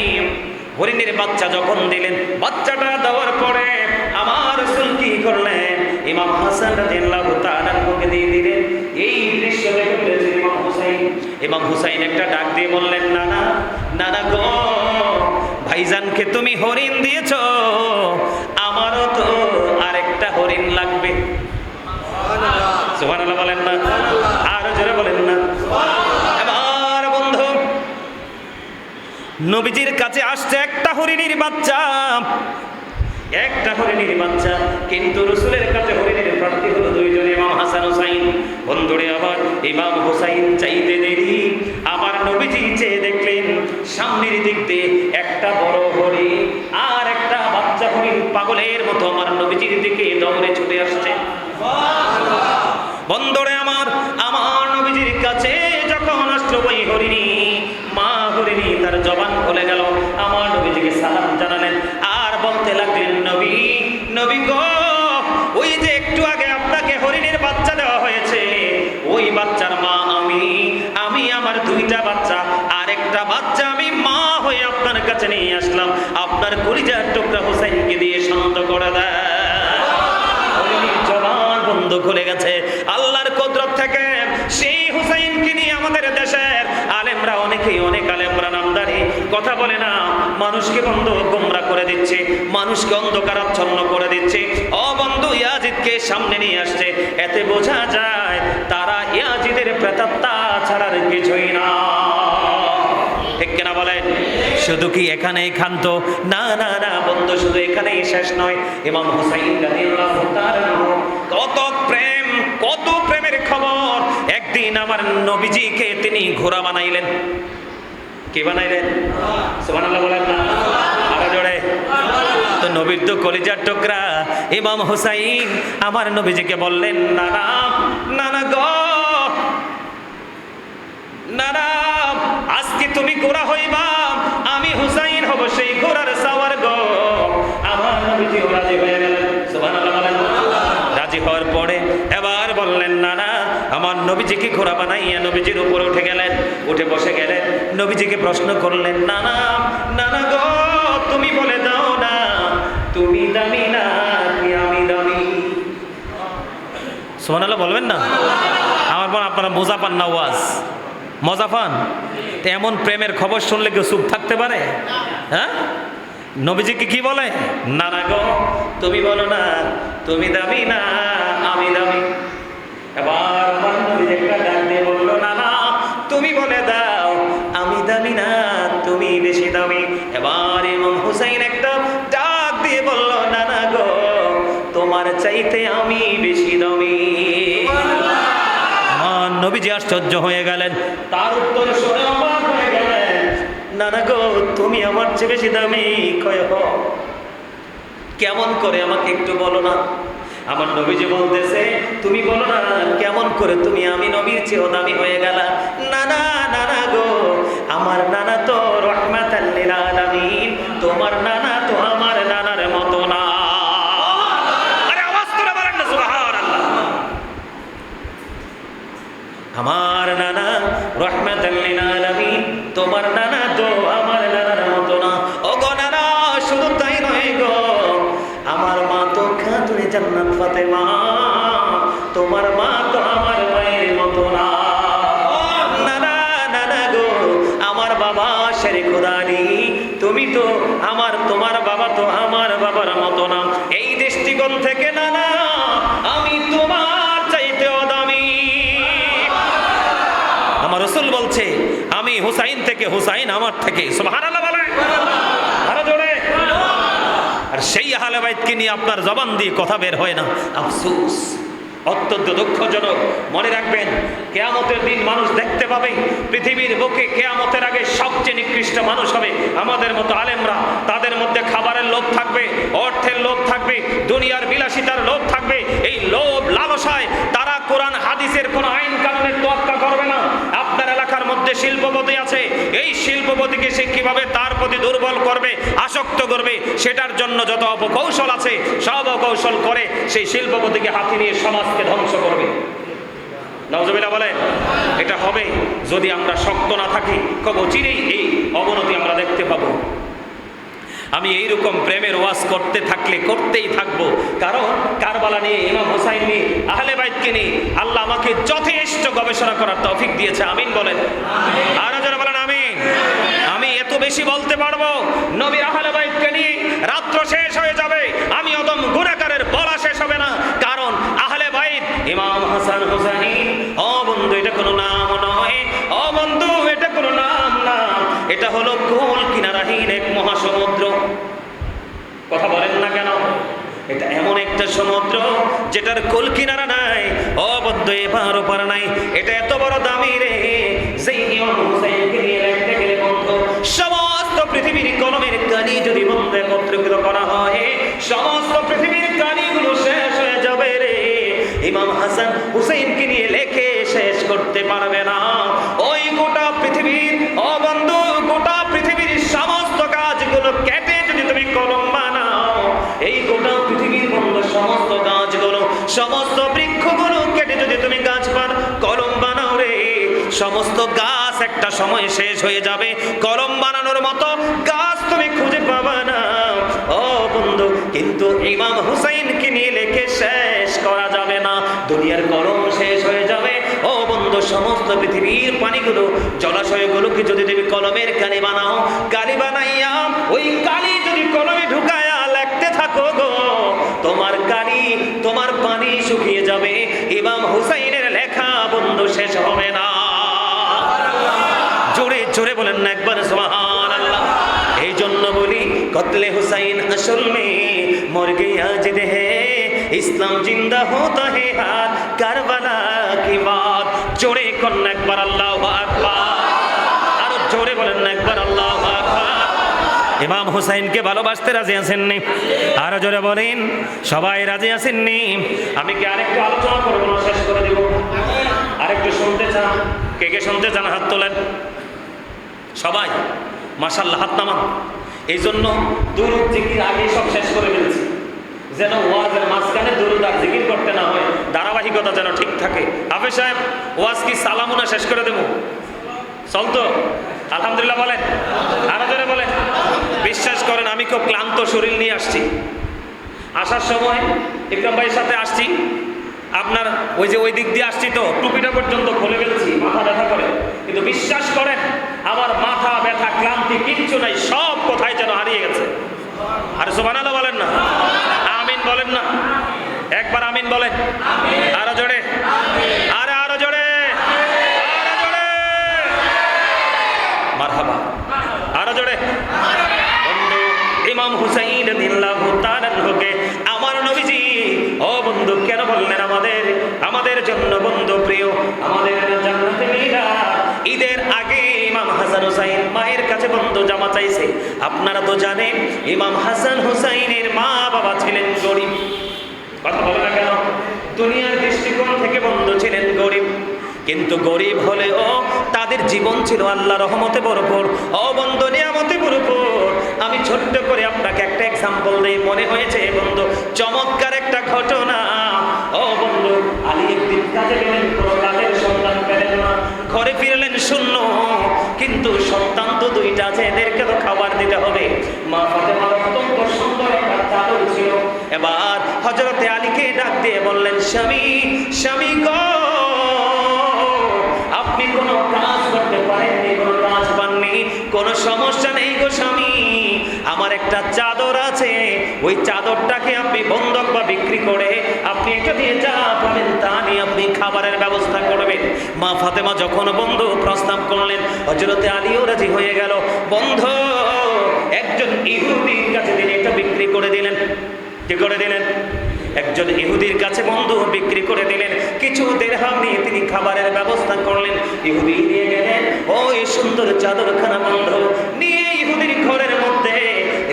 হরিণের বাচ্চা যখন দিলেন, বাচ্চাটা দেওয়ার পরে আমার রাসূল কি করলেন? ইমাম হাসান রাদিয়াল্লাহু তাআলা আনহুকে দিয়ে দিলেন। এই দৃশ্য দেখে বলেছেন ইমাম হুসাইন। ইমাম হুসাইন একটা ডাক দিয়ে বললেন, নানা, নানা গো, ভাইজানকে তুমি হরিণ দিয়েছো, আমারও তো আরেকটা হরিণ লাগবে। সুবহানাল্লাহ বলেন না? আর জোরে বলেন না? এবার বন্ধু, নবীজির কাছে আসছে একটা হরিণের বাচ্চা, একটা হরিণের বাচ্চা, কিন্তু রাসূলের কাছে হরিণের প্রার্থী হলো দুইজন, ইমাম হাসান হুসাইন। বন্ধুরে আবার ইমাম হুসাইন চাইতে দেরি, আবার নবীজি চেয়ে দেখলেন সামনের দিক দিয়ে একটা বড় হরিণ আর একটা বাচ্চা হরিণ পাগলের মতো আমার নবীজির দিকে দৌড়ে ছুটে আসছে। বন্ধুরে আমার, আমার নবীজির কাছে যখন আসলো ওই হরিণী, মা হরিণী তার জবান খুলে গেল, আমার নবীজিকে সালাম জানালেন আর বলতে লাগলেন, নবী, নবী গো, ওই যে একটু আগে আপনাকে হরিণের বাচ্চা দেওয়া হয়েছে, ওই বাচ্চার মা আমি, আমি আমার দুইটা বাচ্চা আর একটা বাচ্চা আমি মা হয়ে আপনার কাছে নিয়ে আসলাম, আপনার কলিজার টুকরা হুসাইনকে দিয়ে শান্ত করে দেয়। বন্ধ খুলে গেছে আল্লাহর কুদরত থেকে। সেই হুসাইনকে নিয়ে আমাদের দেশের আলেমরা অনেকেই, অনেক আলেমরা নামদারি কথা বলে না, মানুষকে বন্ধ গোমরা করে দিচ্ছে, মানুষকে অন্ধকারাচ্ছন্ন করে দিচ্ছে। ও বন্ধু, ইয়াজিদকে সামনে নিয়ে আসছে, এতে বোঝা যায় তারা ইয়াজিদের প্রেতাত্মা ছাড়ার কিছুই না। ঠিক কিনা বলেন? শুধু কি এখানেই ক্ষান্ত? না না না বন্ধু, শুধু এখানেই শেষ নয়। ইমাম হুসাইন রাদিয়াল্লাহু তাআলা কত প্রেম, কত প্রেমের খবর। একদিন আমার নবীজিকে তিনি ঘোড়া বানাইলেন। কি বানাইলেন? সুবহানাল্লাহ বলেন না? আরো জোরে। তো নবীর তো কলিজার টুকরা ইমাম হুসাইন আমার নবীজিকে বললেন, নানা, নানা গো, নানা, আজকে তুমি ঘোড়া হইবা, আমি হুসাইন হব সেই ঘোড়ার সাওয়ার গো। আমার নবীজি রাজি হয়ে গেলেন। সুবহানাল্লাহ বলেন। রাজি হওয়ার পরে এবার বললেন, নানা, আমার নবীজিকে ঘোড়া বানাইয়া নবীজির উপরে উঠে গেলেন, উঠে বসে গেলেন। নবীজিকে প্রশ্ন করলেন, নানা, নানা গো, তুমি বলে দাও না, তুমি দামি না কি আমি দামি? সুবহানাল্লাহ বলবেন না? আমার পর আপনারা মজা পান না, ওয়াজ মজা পান? এমন প্রেমের খবর শুনলে কেউ চুপ থাকতে পারে? হ্যাঁ, নবীজিকে কি বলে? নানা গো, তুমি বলো না, তুমি দামি না আমি দামি। এবার আমার নবীজি একটা ডাক দিয়ে বললো, নানা, তুমি বলে দাও, আমি দামি না তুমি বেশি দামি। এবার ইমাম হুসাইন একটা ডাক দিয়ে বললো, নানা গো, তোমার চাইতে আমি বেশি দামি। নবীজি আশ্চর্য হয়ে গেলেন, তার উত্তর শুনে অবাক হয়ে গেলেন, নানা গো, তুমি আমার চেয়ে বেশি দামি কয়? কেমন করে আমাকে একটু বলো না। আমার নবীজি বলতেছে, তুমি বলো না কেমন করে তুমি আমি নবীর চেয়েও দামি হয়ে গেলা? নানা, নানা গো, আমার নানা তো রাহমাতাল লিল আলামিন, তোমার নানা তো আমার নানার মতো না। আরে আওয়াজ করে বলেন না সুবহানাল্লাহ। আমার নানা রাহমাতাল লিল আলামিন, তোমার নানা তো আমার নানার মতো না। ও গো নানা, শুধু তাই নয় গো, আমার মা তো খাতুনে জান্নাত ফাতেমা, তোমার মা তো আমার মায়ের মতো না। নানা, নানা গো, আমার বাবা শেরে খুদানি, তুমি তো আমার, তোমার বাবা তো আমার বাবার মতো না। এই দৃষ্টিকোণ থেকে নানা, আমি তোমার চাইতেও দামি। আমার রাসূল বলছে, আমি হুসাইন থেকে, হুসাইন আমার থেকে। সুবহানাল্লাহ বলে আরো জোরে। আর সেই আহলে বাইতকে নিয়ে আপনার জবান দিয়ে কথা বের হয় না, আফসোস, অত্যন্ত দুঃখজনক। মনে রাখবেন, কিয়ামতের দিন মানুষ দেখতে পাবে পৃথিবীর বুকে কিয়ামতের আগে সবচেয়ে নিকৃষ্ট মানুষ হবে আমাদের মতো আলেমরা। তাদের মধ্যে খাবারের লোভ থাকবে, অর্থের লোভ থাকবে, দুনিয়ার বিলাসিতার লোভ থাকবে। এই লোভ লালসায় তারা কোরআন হাদিসের কোন আইন কানুনের তোয়াক্কা করবে না। আপনার এলাকার মধ্যে শিল্পপতি আছে, এই শিল্পপতিকে সে কিভাবে তার প্রতি দুর্বল করবে, আসক্ত করবে, সেটার জন্য যত অপকৌশল আছে সব অপকৌশল করে সেই শিল্পপতিকে হাতে নিয়ে সমাজকে ধ্বংস করবে। নাউজুবিল্লাহ বলেন। এটা হবে যদি আমরা শক্ত না থাকি, খুব অচিরেই এই অবনতি আমরা দেখতে পাবো। আমি এইরকম প্রেমের ওয়াজ করতে থাকলে করতেই থাকবো, কারণ কারবালা নিয়ে, ইমাম হুসাইন নিয়ে, আহলে বাইতকে নিয়ে আল্লাহ আমাকে যথেষ্ট গবেষণা করার তৌফিক দিয়েছে। আমিন বলেন। আর যারা বলেন আমিন। আমি এত বেশি বলতে পারবো, নবীর আহলে বাইতকে নিয়ে রাত্র শেষ হয়ে যাবে, আমি অদম গুনাহগারের বলা শেষ হবে না। কারণ আহলে বাইত, ইমাম হাসান হুসাইন, ও বন্ধু এটা কোনো নাম নয়, ও বন্ধু এটা কোনো নাম না, এটা হলো কুল কিনারাহীন এক মহাসমুদ্র। কথা বলেন না কেন? এটা এমন একটা সমুদ্র যেটার কুল কিনারা নাই, ও বন্ধু এপার ওপার নাই। এটা এত বড় দামি রে, যেই ইমাম হুসাইনকে নিয়ে লিখতে গেলে বন্ধু সমস্ত পৃথিবীর কলমের কালি যদি বন্ধু একত্রিত করা হয়, সমস্ত পৃথিবীর কালিগুলো শেষ হয়ে যাবে রে। ইমাম হাসান হুসাইনকে নিয়ে লেখে শেষ করতে পারবে না। ওই গোটা পৃথিবীর, ও বন্ধু গোটা পৃথিবীর সমস্ত কাজগুলো কেটে যদি তুমি কলম বানাও, এই গোটা পৃথিবীর বন্ধু সমস্ত গাছগুলো, সমস্ত বৃক্ষগুলো কেটে যদি তুমি গাছ কলম বানাও রে, সমস্ত গাছ একটা সময় শেষ হয়ে যাবে, কলম বানানোর মতো গাছ তুমি খুঁজে পাবে না। ও বন্ধু কিন্তু ইমাম হুসাইনকে নিয়ে লেখে শেষ করা যাবে না, দুনিয়ার কলম শেষ হয়ে যাবে। ও বন্ধু সমস্ত পৃথিবীর পানিগুলো, জলাশয়গুলোকে যদি তুমি কলমের কালি বানাও, কালি বানাইয়া ওই কালি যদি কলমে ঢুকায়া লিখতে থাকো গো, তোমার কালি, তোমার পানি শুকিয়ে যাবে, ইমাম হুসাইনের লেখা বন্ধু শেষ হবে না। জোরে জোরে বলেন না একবার সুবহানাল্লাহ। এই জন্য বলি কতলে হুসাইন আসল মে মর গয়া জিদে হে, ইসলাম জিন্দা হোতা হে হাত কারবালা কি বাত। জোরে কোন একবার আল্লাহু আকবার, আরো জোরে বলেন না একবার আল্লাহু আকবার। ইমাম হুসাইনকে ভালোবাসতে রাজি আছেননি? আরো জোরে বলেন সবাই রাজি আছেননি? আমি কি আরেকটু আলোচনা করবো না শেষ করে দেব? আরেকটু শুনতে চান? কে কে শুনতে চান হাত তোলেন। সবাই মাশাআল্লাহ হাত নামান। এই জন্য দুরূদ জিকির আগে সব শেষ করে ফেলেছি, যেন ওয়াজের মাঝখানে দুরূদ আর জিকির করতে না হয়, ধারাবাহিকতা যেন ঠিক থাকে। হাফেজ সাহেব ওয়াজ কি সালামুনা শেষ করে দেব? চলতো? আলহামদুলিল্লাহ বলেন, আরো জোরে বলেন। বিশ্বাস করেন আমি খুব ক্লান্ত শরীর নিয়ে আসছি। আসার সময় ইকরাম ভাইয়ের সাথে আসছি, আপনার ওই যে ওই দিক দিয়ে আসছি তো টুপিটা পর্যন্ত খুলে ফেলছি, মাথা ব্যথা করে। কিন্তু বিশ্বাস করেন আমার মাথা ব্যথা ক্লান্তি কিচ্ছু নাই, সব কোথায় যেন হারিয়ে গেছে। আর সুবহানাল্লাহ বলেন না, আমিন বলেন না, একবার আমিন বলেন। আরো জোরে, আরে আরো জোরে, আরো জোরে, মারহাবা, আরো জোরে। বন্ধু ইমাম হুসাইন রাদিয়াল্লাহু তাআলা আনহুকে আমার নবীজি, ও বন্ধু কেন বললেন আমাদের জন্য বন্ধু প্রিয়, আমাদের জান্নাতে মেয়েরা ঈদের আগে ইমাম হাসান হুসাইন মায়ের কাছে বন্ধু জামা চাইছে। আপনারা তো জানেন ইমাম হাসান হুসাইনের মা বাবা ছিলেন গরিব। কথা বলে না কেন? দুনিয়ার দৃষ্টিকোণ থেকে বন্ধু ছিলেন গরিব, কিন্তু গরিব হলেও তাদের জীবন ছিল আল্লাহ রহমতে ভরপুর। ও বন্ধু নিয়ামতে ভরপুর। আমি ছোট্ট করে আপনাকে একটা এক্সাম্পল দেই, মনে হয়েছে বন্ধু চমৎকার একটা ঘটনা। ও বন্ধু আলী একদিন কাজে গেলেন, কোনো কাজের সন্তান পেলেন না, ঘরে ফিরলেন শূন্য। কিন্তু সন্তান তো দুইটা আছে, এদেরকে তো খাবার দিতে হবে। মা ফাতেমা অত্যন্ত সুন্দর একটা চাদর ছিল। এবার হযরতে আলীকে ডাক দিয়ে বললেন, স্বামী গো, আপনি কোনো কাজ করতে পারেননি, কোনো কাজ পাননি, কোনো সমস্যা নেই গো স্বামী, আমার একটা চাদর আছে, ওই চাদরটাকে আপনি বন্ধক বা বিক্রি করে আপনি এটা দিয়ে যা পাবেন তা নিয়ে আপনি খাবারের ব্যবস্থা করবেন। মা ফাতেমা যখন বন্ধু প্রস্তাব করলেন, হযরতে আলীও রাজি হয়ে গেল। বন্ধু একজন ইহুদির কাছে তিনি এটা বিক্রি করে দিলেন। কি করে দিলেন? একজন ইহুদির কাছে বন্ধু বিক্রি করে দিলেন। কিছু দিরহাম নিয়ে তিনি খাবারের ব্যবস্থা করলেন। ইহুদি নিয়ে গেলেন ওই সুন্দর চাদরখানা বন্ধু নিয়ে ইহুদির ঘরের মধ্যে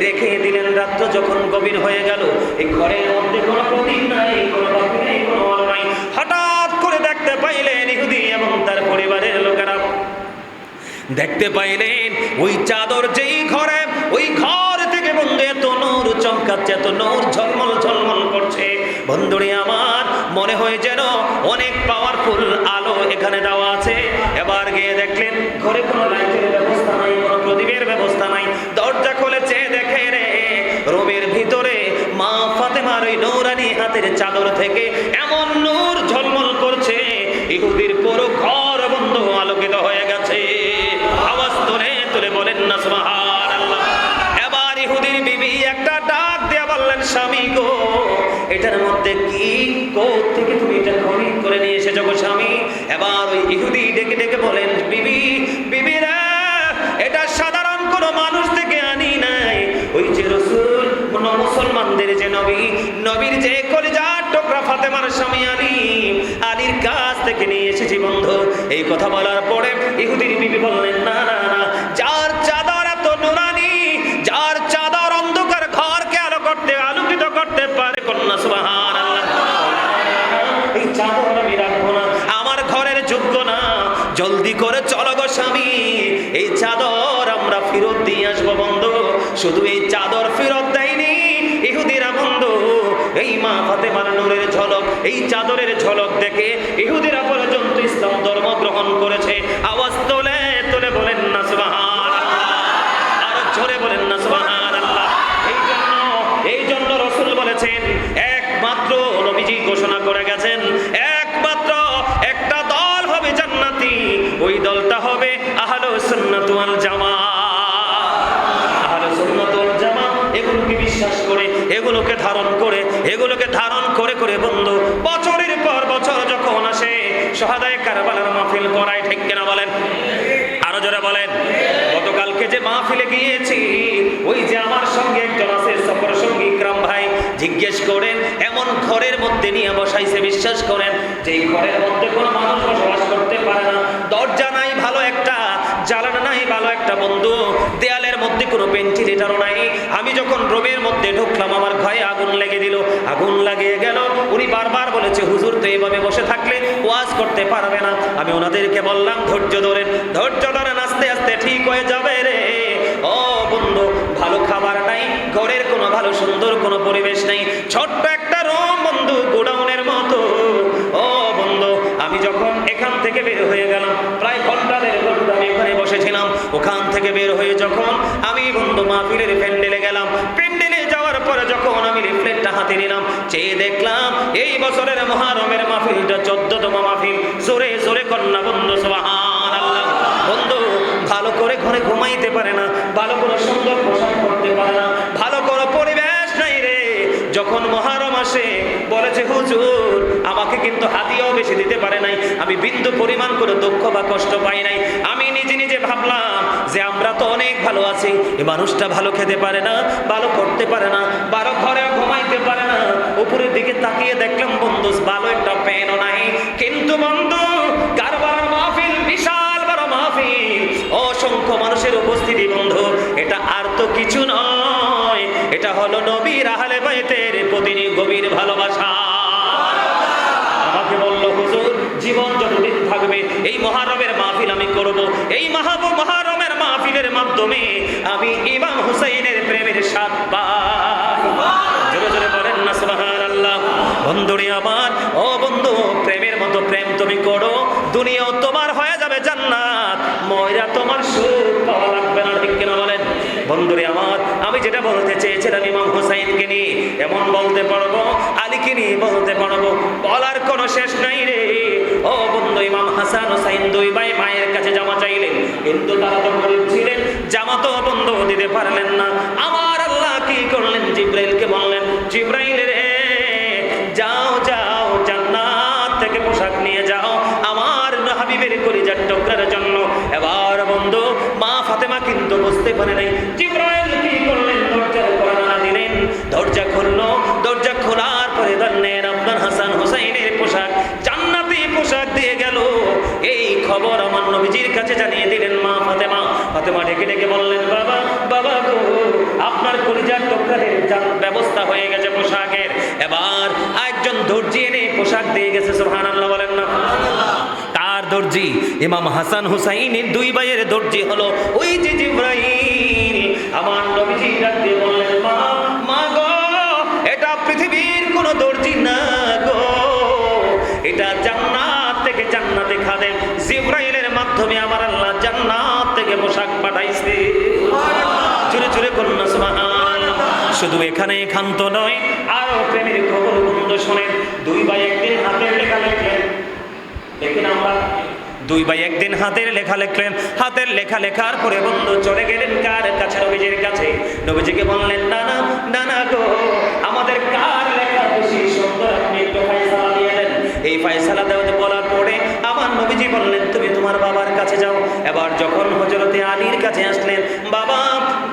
রেখে দিলেন। রাত্র যখন গভীর হয়ে গেল, এই ঘরের মধ্যে কোনো প্রদীপ নাই, কোনো বাতি নেই, কোনো আলো নাই। হঠাৎ করে দেখতে পাইলেন ইহুদি এবং তার পরিবারের লোকেরা দেখতে পাইলেন ওই চাদর যেই ঘরে, ওই ঘর থেকে বন্ধু এত নূর চমকাচ্ছে, এত নূর ঝলমল ঝলমল করছে। বন্ধুরে আমার মনে হয় যেন অনেক পাওয়ারফুল আলো এখানে দেওয়া আছে। এবার গিয়ে দেখলেন ঘরে কোনো লাইটের ব্যবস্থা নাই, কোনো প্রদীপের ব্যবস্থা নাই। দরজা খুলেছে, দেখে রে রুমের ভিতরে মা ফাতেমার ওই নূরানি হাতের চাদর থেকে এমন নূর ঝলমল করছে, ইহুদির পুরো ঘর বন্ধু আলোকিত হয়ে গেছে। আওয়াজ তুলে তুলে বলেন না সুবহানাল্লাহ। এবার ইহুদির বিবি একটা ডাক দিয়ে বললেন, স্বামী গো, এটার মধ্যে কি কোত্থেকে তুমি এটা খরিদ করে নিয়ে এসেছো গো স্বামী? এবার ওই ইহুদি ডেকে ডেকে বলেন, বিবিরা, এটা সাধারণ কোনো মানুষ থেকে আনি নাই, ওই যে রাসূল মুসলমানদের যে নবীর যে কলিজার টুকরা ফাতেমার স্বামী আলীর কাছ থেকে নিয়ে এসেছি বন্ধু। এই কথা বলার পরে ইহুদির বিবি বললেন, না না না, যার চাদর এত নুরানি, যার চাদর অন্ধকার ঘরকে আলোকিত করতে পারে, কন্যা সুবহানাল্লাহ, এই চাদর আমি রাখবো না, আমার ঘরের যোগ্য না। জলদি করে চলো গো স্বামী, এই চাদর আমরা ফেরত দিয়ে আসবো বন্ধু। শুধু এই চাদর ফেরত দেয়নি ইহুদিরা বন্ধু, এই মা ফাতেমার নূরের ঝলক, এই চাদরের ঝলক দেখে ইহুদিরা পর্যন্ত ইসলাম ধর্ম গ্রহণ করেছে। আওয়াজ তোলে তোলে বলেন না সুবহানাল্লাহ, আর জোরে বলেন না সুবহানাল্লাহ। এই জন্য রাসূল বলেছেন, একমাত্র নবীজি ঘোষণা করে গেছেন, একমাত্র একটা দল হবে জান্নাতি, ওই দলটা হবে আহলুস সুন্নাত ওয়াল জামাত। আহলুস সুন্নাত ওয়াল জামাত এগুলোকে বিশ্বাস করে, এগুলোকে ধারণ করে করে বন্ধু বছরের পর বছর যখন আসে শহাদায়ে কারবালার মাহফিল করায়, ঠিক কিনা বলেন? আরো জোরে বলেন। গতকালকে যে মাহফিলে গিয়েছি, ওই যে আমার সঙ্গে একজন আছে সফর সঙ্গী ইকরাম ভাই, জিজ্ঞেস করেন এমন ঘরের মধ্যে নিয়ে বসাইছে, বিশ্বাস করেন যে ঘরের মধ্যে কোনো মানুষ বসবাস করতে পারে না, দরজা নাই ভালো একটা, জানালা নাই ভালো একটা বন্ধু, দেয়ালের মধ্যে কোনো ভেন্টিলেটরও নাই। আমি যখন রুমের মধ্যে ঢুকলাম, আমার ঘরে আগুন লেগে দিল, আগুন লাগিয়ে গেল। উনি বারবার বলেছে, হুজুর তো এইভাবে বসে থাকলে ওয়াজ করতে পারবে না। আমি ওনাদেরকে বললাম, ধৈর্য ধরেন, আস্তে আস্তে ঠিক হয়ে যাবে রে। ও বন্ধু, ভালো খাবার নাই, ঘরের কোনো ভালো সুন্দর কোনো পরিবেশ নাই, ছোট্ট একটা রুম বন্ধু, গোডাউনের মতো। ও বন্ধু, আমি যখন এখান থেকে বের হয়ে গেলাম, প্রায় ঘন্টা দেড় ঘন্টা আমি এখানে বসেছিলাম। ওখান থেকে বের হয়ে যখন আমি বন্ধু মাহফিলের প্যান্ডেলে গেলাম, প্যান্ডেলে যাওয়ার পরে যখন আমি লিফলেটটা হাতে নিলাম, চেয়ে দেখলাম এই বছরের মুহররমের মাহফিলটা 14তম মাহফিল। জোরে জোরে কন্যা বন্ধু সুবহানাল্লাহ। বন্ধু ভালো করে ঘরে ঘুমাইতে পারে না, ভালো করে সুন্দর পোশাক পরতে পারে না, ভালো কোনো পরিবেশ নাই রে। যখন মুহররম আসে বলেছে, হুজুর আমাকে কিন্তু হাদিয়াও বেশি দিতে পারে নাই, আমি বিন্দু পরিমাণ করে দুঃখ বা কষ্ট পাই নাই। আমি নিজে নিজে ভাবলাম যে আমরা তো অনেক ভালো আছি, এই মানুষটা ভালো খেতে পারে না, ভালো করতে পারে না, ভালো ঘরে ঘুমাইতে পারে না। উপরের দিকে তাকিয়ে দেখলাম বন্ধু ভালো একটা ফ্যানও নাই। কিন্তু বন্ধু কারবালার মাহফিল বিশাল বড় মাহফিল, অসংখ্য মানুষের উপস্থিতি বন্ধু, এটা আর তো কিছু নয়, এটা হলো নবীর আহলে বাইতের প্রতি গভীর ভালোবাসা। আমাকে বলল, হুজুর জীবন যতদিন থাকবে এই মুহররমের মাহফিল আমি করব, এই মুহররমের মাহফিলের মাধ্যমে আমি ইমাম হুসাইনের প্রেমের স্বাদ পাই। জোরে জোরে বলেন না সুবহানাল্লাহ। বন্ধুরে আমার, ও বন্ধু, প্রেমের মতো প্রেম তুমি করো, দুনিয়াও তোমার হয়ে যাবে জান্নাত, ময়রা তোমার সুখ পাওয়া লাগবে না, ঠিক কিনা বলেন? বন্ধুরে আমার, আমি যেটা বলতে চেয়েছিলাম ইমাম হুসাইনকে নিয়ে এমন বলতে পারবো, আলীকে নিয়ে বলতে পারবো, বলার কোনো শেষ নাই রে। ও বন্ধু, ইমাম হাসান হুসাইন দুই ভাই মায়ের কাছে জামা চাইলেন, কিন্তু তারা তো গরীব ছিলেন, জামা তো বন্ধু দিতে পারলেন না। আমার আল্লাহ কি করলেন, জিবরাইলকে বললেন, জিবরাইল রে যাও যাও, জান্নাত থেকে পোশাক নিয়ে যাও আমার হাবিবের কলিজার টুকরার জন্য। এবার বন্ধু মা ফাতেমা কিন্তু বুঝতে পারে নাই, জিবরাইল কি করলেন, দরজার কড়া দিলেন, দরজা খুললো, দরজা খোলার পরে জানলেন আপনার হাসান হুসাইনের পোশাক, জান্নাতি পোশাক দিয়ে গেল। এই খবর আমার নবীজির কাছে জানিয়ে দিলেন মা ফাতেমা। ফাতেমা ডেকে ডেকে বললেন, বাবা বাবা গো, আপনার কলিজার টুকরাদের ব্যবস্থা হয়ে গেছে পোশাকের। এবার একজন দর্জি এনে পোশাক দিয়ে গেছে, সুবহানাল্লাহ বলেন না। তার দর্জি, ইমাম হাসান হুসাইনের দুই ভাইয়ের দর্জি হলো ওই যে জিবরাইল। আমার নবীজি ডাক দিয়ে বললেন, মা মা গো, এটা পৃথিবীর কোন দর্জি না গো, এটা জান্নাত থেকে জান্নাতে খাদেম জিবরাইলের মাধ্যমে আমার আল্লাহ জান্নাত থেকে পোশাক পাঠাইছে। জোরে জোরে করুন না সুবহানাল্লাহ। শুধু এখানে ক্ষান্ত নয়, আরো প্রেমের খবর বন্ধু শোনেন। দুই ভাই একদিন হাতের লেখা লিখলেন, দেখেন আমরা দুই ভাই একদিন হাতের লেখা লিখলেন। হাতের লেখা লেখার পরে বন্ধু চলে গেলেন কার কাছে? নবীজির কাছে। নবীজিকে বললেন, নানা নানা গো, আমাদের কার লেখা বেশি সুন্দর, আপনি একটু ফয়সালা দিয়ে দেন। এই ফয়সালা দেওয়াতে বলার পরে আমার নবীজি বললেন, তুমি তোমার বাবার কাছে যাও। এবার যখন হযরতে আলীর কাছে আসলেন, বাবা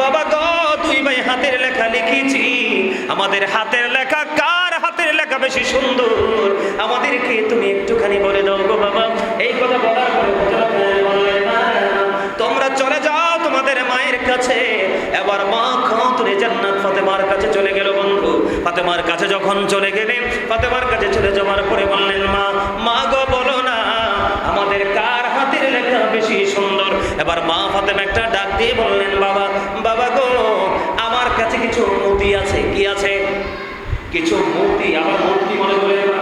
বাবা গো, দুই ভাই হাতের লেখা লিখেছি, আমাদের হাতের লেখা কার হাতের লেখা বেশি সুন্দর, আমাদেরকে তুমি একটুখানি বলে দাও গো বাবা। এই কথা বলার পরে বললেন, না তোমরা চলে যাও তোমাদের মায়ের কাছে। এবার মা খাতুনে জান্নাত ফাতেমার কাছে চলে গেল বন্ধু। ফাতেমার কাছে যখন চলে গেলেন, ফাতেমার কাছে চলে যাওয়ার পরে বললেন, মা মা গো, বলো না আমাদের কার হাতের লেখা বেশি সুন্দর। এবার মা ফাতেমা একটা ডাক দিয়ে বললেন, বাবা বাবা গো, আমার কাছে কিছু মতি আছে। কি আছে? কিছু মতি। আবার মূর্তি মনে করে না,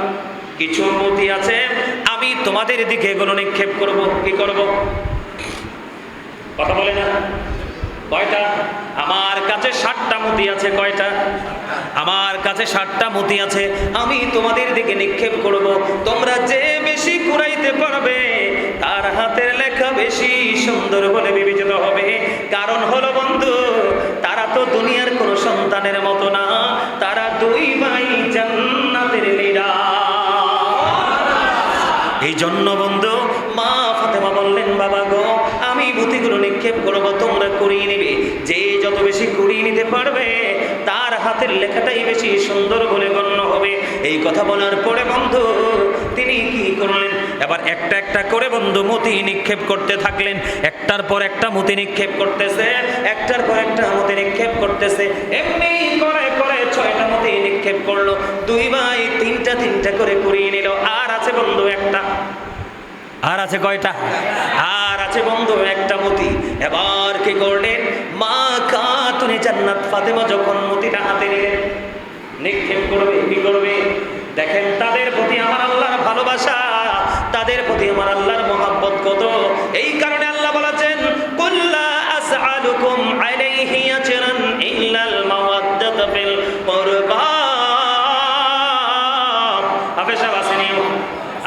কিছু মতি আছে, আমি তোমাদের দিকে এগুলো নিক্ষেপ করব। কি করব? কথা বলে না। কয়টা? আমার কাছে 60টা মতি আছে। কয়টা? আমার কাছে 60টা মতি আছে, আমি তোমাদের দিকে নিক্ষেপ করব। তোমরা যে বেশি কুড়াইতে পারবে তার হাতের লেখা বেশি সুন্দর বলে বিবেচিত হবে। কারণ হলো বন্ধু, তারা তো দুনিয়ার কোনো সন্তানের মতো না, তারা দুই ভাই জান্নাতের লিডার। এই জন্য বন্ধু মা ফাতেমা বললেন, বাবা গো, আমি মতিগুলো নিক্ষেপ করবো, তোমরা কুড়িয়ে নিবে। যে যত বেশি কুড়িয়ে নিতে পারবে তার হাতের লেখাটাই বেশি সুন্দর বলে গণ্য হবে। এই কথা বলার পরে বন্ধু তিনি কি করলেন? এবার একটা একটা করে বন্ধু মতি নিক্ষেপ করতে থাকলেন। একটার পর একটা মতি নিক্ষেপ করতেছে, একটার পর একটা মতি নিক্ষেপ করতেছে। এমনি করে করে 6টা মতি নিক্ষেপ করলো। দুই ভাই তিনটা তিনটা করে কুড়িয়ে নিল। আর আছে বন্ধু একটা। আর আছে কয়টা? আর আছে বন্ধু একটা মতি। এবার কি করলেন? মা খাতুনে জান্নাত ফাতেমা যখন মতিটা হাতে নিলেন, নিক্ষেপ করবে, কি করবে? দেখেন তাদের প্রতি আমার আল্লাহর ভালোবাসা, তাদের প্রতি আমার আল্লাহর মহব্বত কত। এই কারণে আল্লাহ বলেছেন, কুল্লা আসআলুকুম আলাইহি আজরান ইল্লাল মাওয়াদ্দাতা ফিল কুরবা। হাফেজা বাসিনী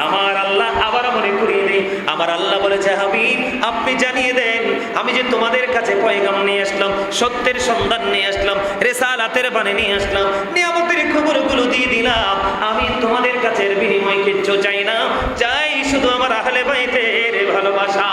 আমার আল্লাহ আবার মনে করিয়ে দেই, আমার আল্লাহ বলেছে, হাবিব আপনি জানিয়ে দেন, আমি যে তোমাদের কাছে পয়গাম নিয়ে আসলাম, সত্যের সন্ধান নিয়ে আসলাম, রিসালাতের বাণী নিয়ে আসলাম, নিয়ামতের খবরগুলো দিয়ে দিলাম, আমি তোমাদের কাছে এর বিনিময় কিচ্ছু চাই না, চাই শুধু আমার আহলে বাইতের ভালোবাসা।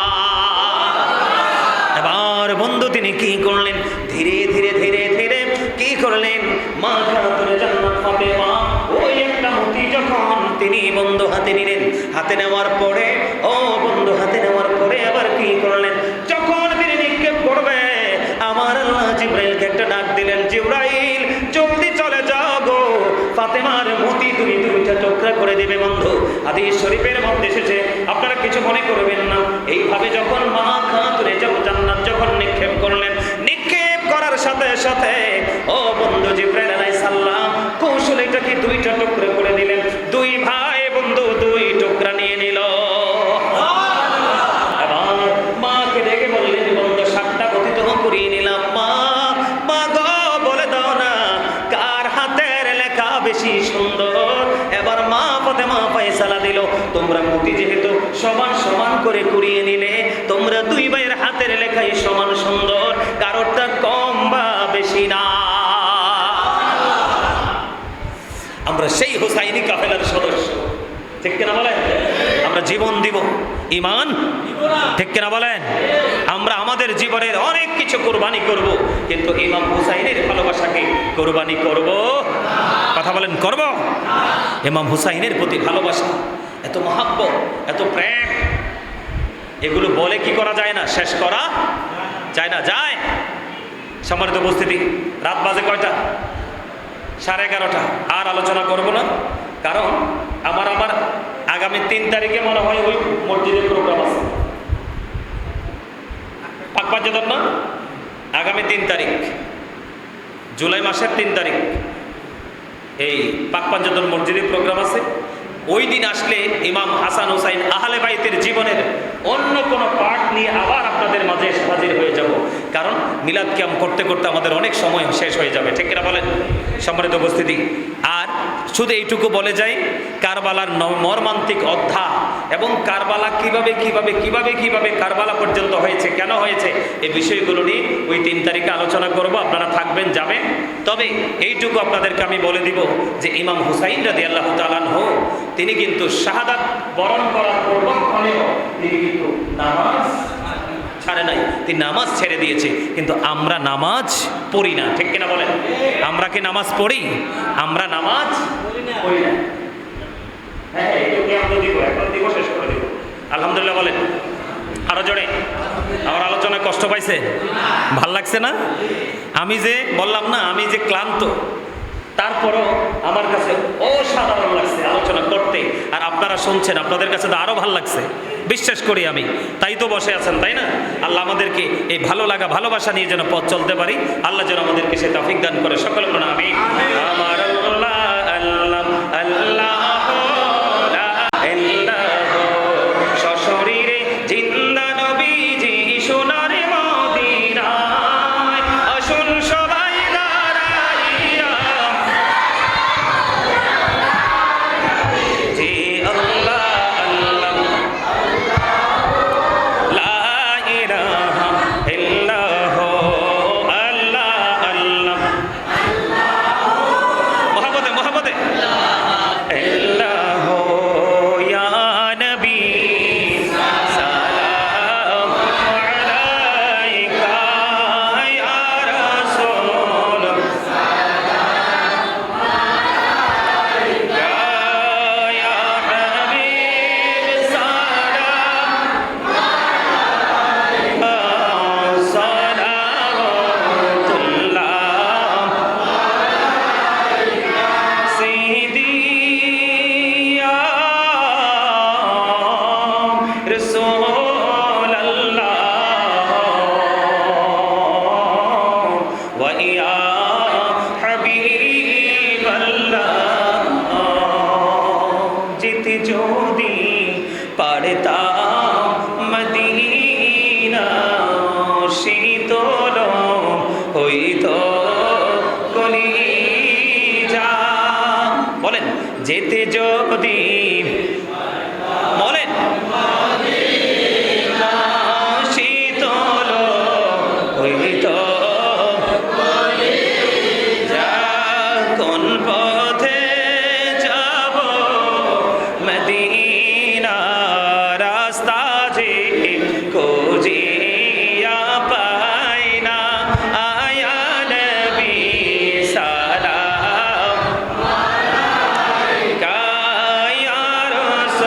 এবার বন্ধু তিনি কি করলেন? ধীরে ধীরে ধীরে ধীরে কি করলেন? মা খাতুনে জান্নাত ফাতেমা ওই একটা মতি যখন তিনি বন্ধু হাতে নিলেন, হাতে নেওয়ার পরে ও বন্ধু হাতে নেওয়ার পরে আবার কি করলেন? যখন তিনি নিক্ষেপ করবে, আমার আল্লাহ জিবরাইলকে একটা ডাক দিলেন, জিবরাইল জলদি চলে যাও গো, ফাতেমার মতি তুমি দুইটা টুকরা করে দেবে বন্ধু। হাদিস শরীফের মধ্যে এসেছে, আপনারা কিছু মনে করবেন না। এইভাবে যখন মা খাতুনে জান্নাত যখন নিক্ষেপ করলেন, নিক্ষেপ করার সাথে সাথে ও বন্ধু জিবরাইল আলাইহিস সালাম কৌশলে এটাকে দুইটা টুকরা করে দিলেন। দুই ভাই বন্ধু দুই টুকরা নিয়ে নিল। এবার মাকে ডেকে বললেন, বন্ধু 60টা গতি তো করিয়ে নিলাম, মা মা গো বলে দাও না কার হাতের লেখা বেশি সুন্দর। এবার মা ফাতেমা ফয়সালা দিল, তোমরা মতি যেহেতু সমান সমান করে কুড়িয়ে নিলে, তোমরা দুই ভাইয়ের হাতের লেখাই সমান সুন্দর, কারোরটা কম বা বেশি না। আমরা সেই হুসাইনি কাফেলার সদস্য, ঠিক কিনা বলেন? আমরা জীবন দিব, ঈমান ঠিক কিনা বলেন? আমরা আমাদের জীবনের অনেক কিছু কুরবানি করব, কিন্তু ইমাম হুসাইনের ভালোবাসাকে কুরবানি করব? কথা বলেন, করব? ইমাম হুসাইনের প্রতি ভালোবাসা, এত মহাব্বত, এত প্রেম, এগুলো বলে কি করা যায় না? শেষ করা যায় না? যায়? সম্মানিত উপস্থিতি, রাত বাজে কয়টা? 11:30। আর আলোচনা করব না, কারণ আমার আগামী 3 তারিখে মনে হয় ওই মসজিদের প্রোগ্রাম পাঞ্জাতন না? আগামী 3 তারিখ জুলাই মাসের 3 তারিখ এই পাক পাঞ্জাতন মসজিদে প্রোগ্রাম আছে। ওই দিন আসলে ইমাম হাসান হুসাইন আহলে বাইতের জীবনের অন্য কোনো পার্ট নিয়ে আবার আপনাদের মাঝে হাজির হয়ে যাব, কারণ মিলাদ কিয়াম করতে করতে আমাদের অনেক সময় শেষ হয়ে যাবে, ঠিক কিনা বলেন সম্মানিত উপস্থিতি। আর শুধু এইটুকু বলে যাই, কারবালার মর্মান্তিক অধ্যায় এবং কারবালা কিভাবে কিভাবে কিভাবে কিভাবে কারবালা পর্যন্ত হয়েছে, কেন হয়েছে, এই বিষয়গুলো নিয়ে ওই 3 তারিখে আলোচনা করব। আপনারা থাকবেন, যাবেন। তবে এইটুকু আপনাদেরকে আমি বলে দিব যে ইমাম হুসাইন রাদিয়াল্লাহু তাআলা আনহু তিনি কিন্তু শাহাদাত বরণ করার পূর্বক্ষণেও তিনি কিন্তু নামাজ ছাড়ে নাই, তিনি নামাজ ছেড়ে দিয়েছে। কিন্তু আমরা নামাজ পড়ি না, ঠিক কিনা বলেন? আমরা কি নামাজ পড়ি? আমরা নামাজ পড়ি না। হ্যাঁ, এইটুকু আমরা দিব, এখন দিব, শেষ করে দিব। আলহামদুলিল্লাহ বলেন আরো জোরে। আমার আলোচনায় কষ্ট পাইছে? ভাল লাগছে না? আমি যে বললাম না, আমি যে ক্লান্ত, তারপরও আমার কাছে অসাধারণ লাগছে আলোচনা করতে। আর আপনারা শুনছেন, আপনাদের কাছে তো আরো ভালো লাগছে, বিশ্বাস করি আমি। তাই তো বসে আছেন, তাই না? আল্লাহ আমাদেরকে এই ভালো লাগা ভালোবাসা নিয়ে যেন পথ চলতে পারি, আল্লাহ যেন আমাদেরকে সে তৌফিক দান করে। সকলে বলুন আমিন। আমার আল্লাহ আল্লাহ আল্লাহ সশরীরে জিন্দা নবীজি সোনার মদিনায়, আসুন সবাই দাঁড়াইয়া জি আল্লাহ আল্লাহ লা ইলাহা ইল্লাল্লাহ আল্লাহ আল্লাহ মোহাম্মদে মোহাম্মদে আল্লাহ ইয়া নবী সালাম আলাইকা ইয়া রাসূল সালাম আলাইকা ইয়া হাবিব সালাম আলাইকা সালাওয়াতুল্লাহ سيدي يا رسول الله ويا حبيب الله যেতে যদি পারতাম মদিনা শীতল হইতো কলিজা। বলেন যেতে যদি বলেন শীতল হইতো কলিজা। কোন পথে যাব মদিনা, রাস্তা যে খুঁজিয়া পাই না। আয়া নবী সালাম আলাইকা ইয়া রাসূল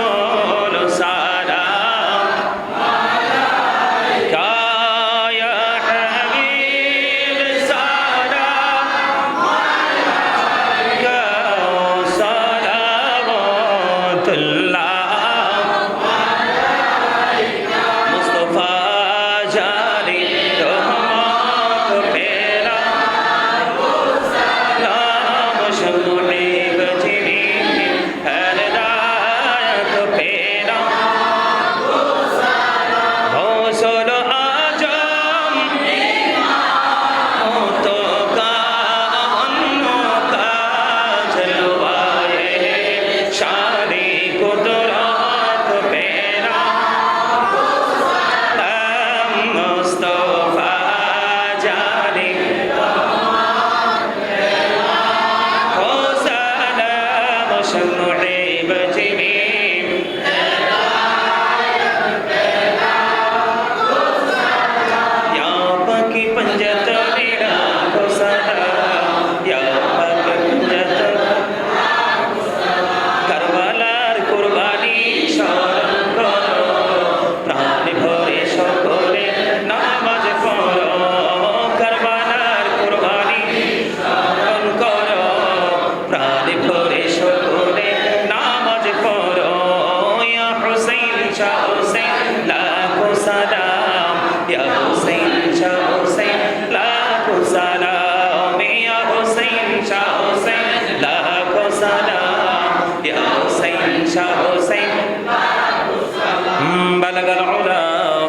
বালাগাল উলা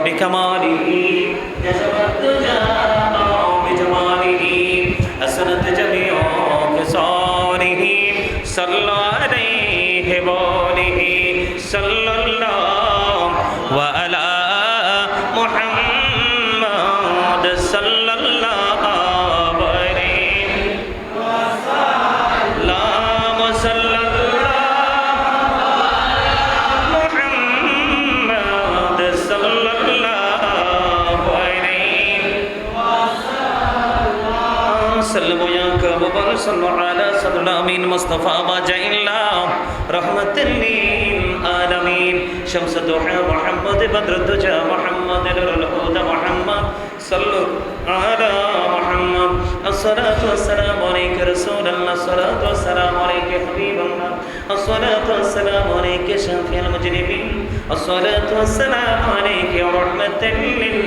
বিকামালিহি জাসাবাত জামা বিজামালিহি হাসানাত জামিউ খিসালিহি সাল্লাল্লাহু আলাইহি ওয়া আলিহি সাল্লাল্লাহু ওয়া আলা মুহাম্মাদ সাল্লাল্লাহু আলাইহি ওয়াসাল্লাম সাল্লাল্লাহু মুহাম্মাদ সাল্লাল্লাহু আলাইহি ওয়াসাল্লাম সাল্লামু ইয়া কাবুল সাল্লাল্লাহু আলা সাল্লামিন মুস্তাফা বাজাইল্লা রাহমাতাল লিল আলামিন শামস দুহা মুহাম্মদ বদরুদ্দুজা মুহাম্মদ নুরুল হুদা মুহাম্মদ সাল্লু আলা মুহাম্মদ আসসালাতু ওয়াসসালামু আলাইকা রাসূলুল্লাহ আসসালাতু ওয়াসসালামু আলাইকা হাবিবাল্লাহ আসসালাতু ওয়াসসালামু আলাইকা শাফিউল মুজরিমিন আসসালাতু ওয়াসসালামু আলাইকা রাহমাতাল লিল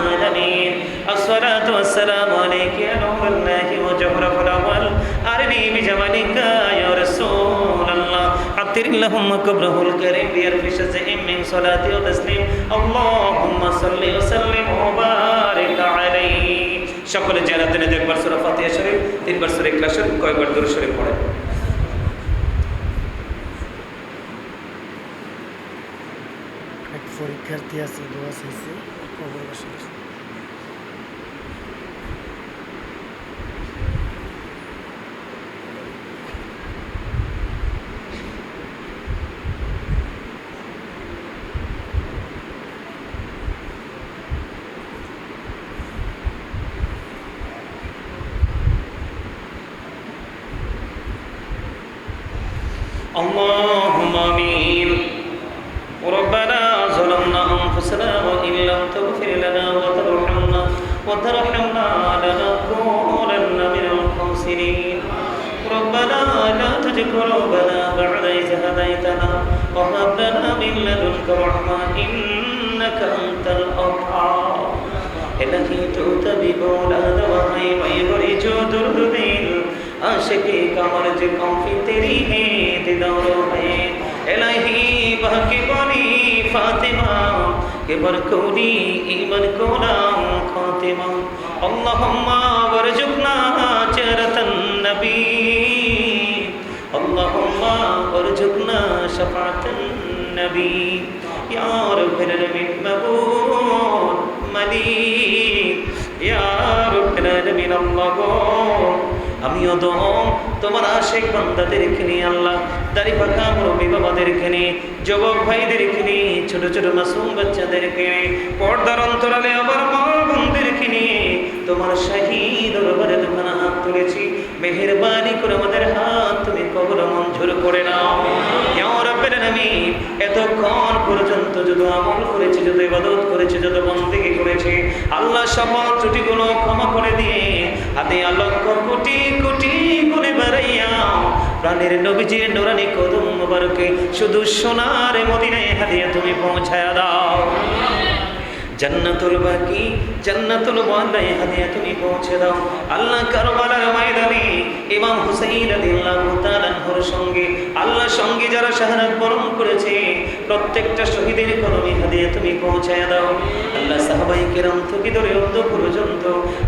আলামিন আসসালাতু ওয়াসসালামু আলাইকা ইয়া নূরুল্লাহি ওয়া জাহরাতুল আওয়াল আরনি বিজামালিকা ইয়া রাসূলুল্লাহ আতির লাহুম্মা কবরহুল কারীম বিআলফি শাযইম মিন সালাতি ওয়া তাসলিম আল্লাহুম্মা সাল্লি ওয়া সাল্লিম ওয়া বারিক আলাইহি সকলে যারা দিনে একবার সূরা ফাতিহা শরীফ তিনবার সূরা ইখলাস শরীফ কয়েকবার দুরূদ শরীফ পড়ে এক পরীক্ষার্থী আছে দোয়া চাইছে কবর বসে اللهم آمين ربنا ظلمنا أنفسنا وإن لم تغفر لنا وترحمنا لنكونن من الخاسرين ربنا لا تزغ قلوبنا بعد إذ هديتنا وهب لنا من لدنك رحمة إنك أنت الوهاب إلهي تؤتى بأولاد وهي ويخرج الدين आशिकी कमर जो कौफी तेरी है दिदारो है इलाही बहकी बनी फातिमा के बरकोनी ईमान को नाम खातिमा अल्लाहुम्मा वरजुकना चरतन नबी अल्लाहुम्मा वरजुकना शफातन नबी या रब्बिल आलमीन मबूद मलिक या रब्बिल आलमीन अल्लाह আমিও দম তোমার আশিক বান্দাদেরকে নিয়ে আল্লাহ দাড়ি পাকা মুরব্বী বাবাদেরকে নিয়ে যুবক ভাইদেরকে নিয়ে ছোট ছোট মাসুম বাচ্চাদেরকে নিয়ে পর্দার অন্তরালে আবার মা বোনদেরকে নিয়ে তোমার শাহী দরবারে দোকানে হাত তুলেছি মেহেরবানি করে আমাদের হাত তুমি কবুল মঞ্জুর করে নাও ইয়া রাব্বিল আলামিন এতক্ষণ পর্যন্ত যত আমল করেছি যত ইবাদত করেছি যত বন্দেগী করেছি আল্লাহ সকল ত্রুটিগুলো ক্ষমা করে দিয়ে হাতে লক্ষ কোটি কোটি গুণে বাড়াইয়া প্রাণের নবীজির নূরানি কদম মোবারকে শুধু সোনার মদিনায় হাদিয়া তুমি পৌঁছায়া দাও জান্নাতুল বাকি জান্নাতুল ওয়ালায় হাদিয়া তুমি পৌঁছে দাও আল্লাহ কারবালার ময়দানে ইমাম হুসাইন রাদিয়াল্লাহু তাআলা আনহুর সঙ্গে আল্লাহ সঙ্গে যারা শাহাদাত বরণ করেছে প্রত্যেকটা শহীদের কদমে হাদিয়া তুমি পৌঁছায়া দাও আল্লাহ সাহাবায়ে কেরাম থেকে ধরে অন্ত পর্যন্ত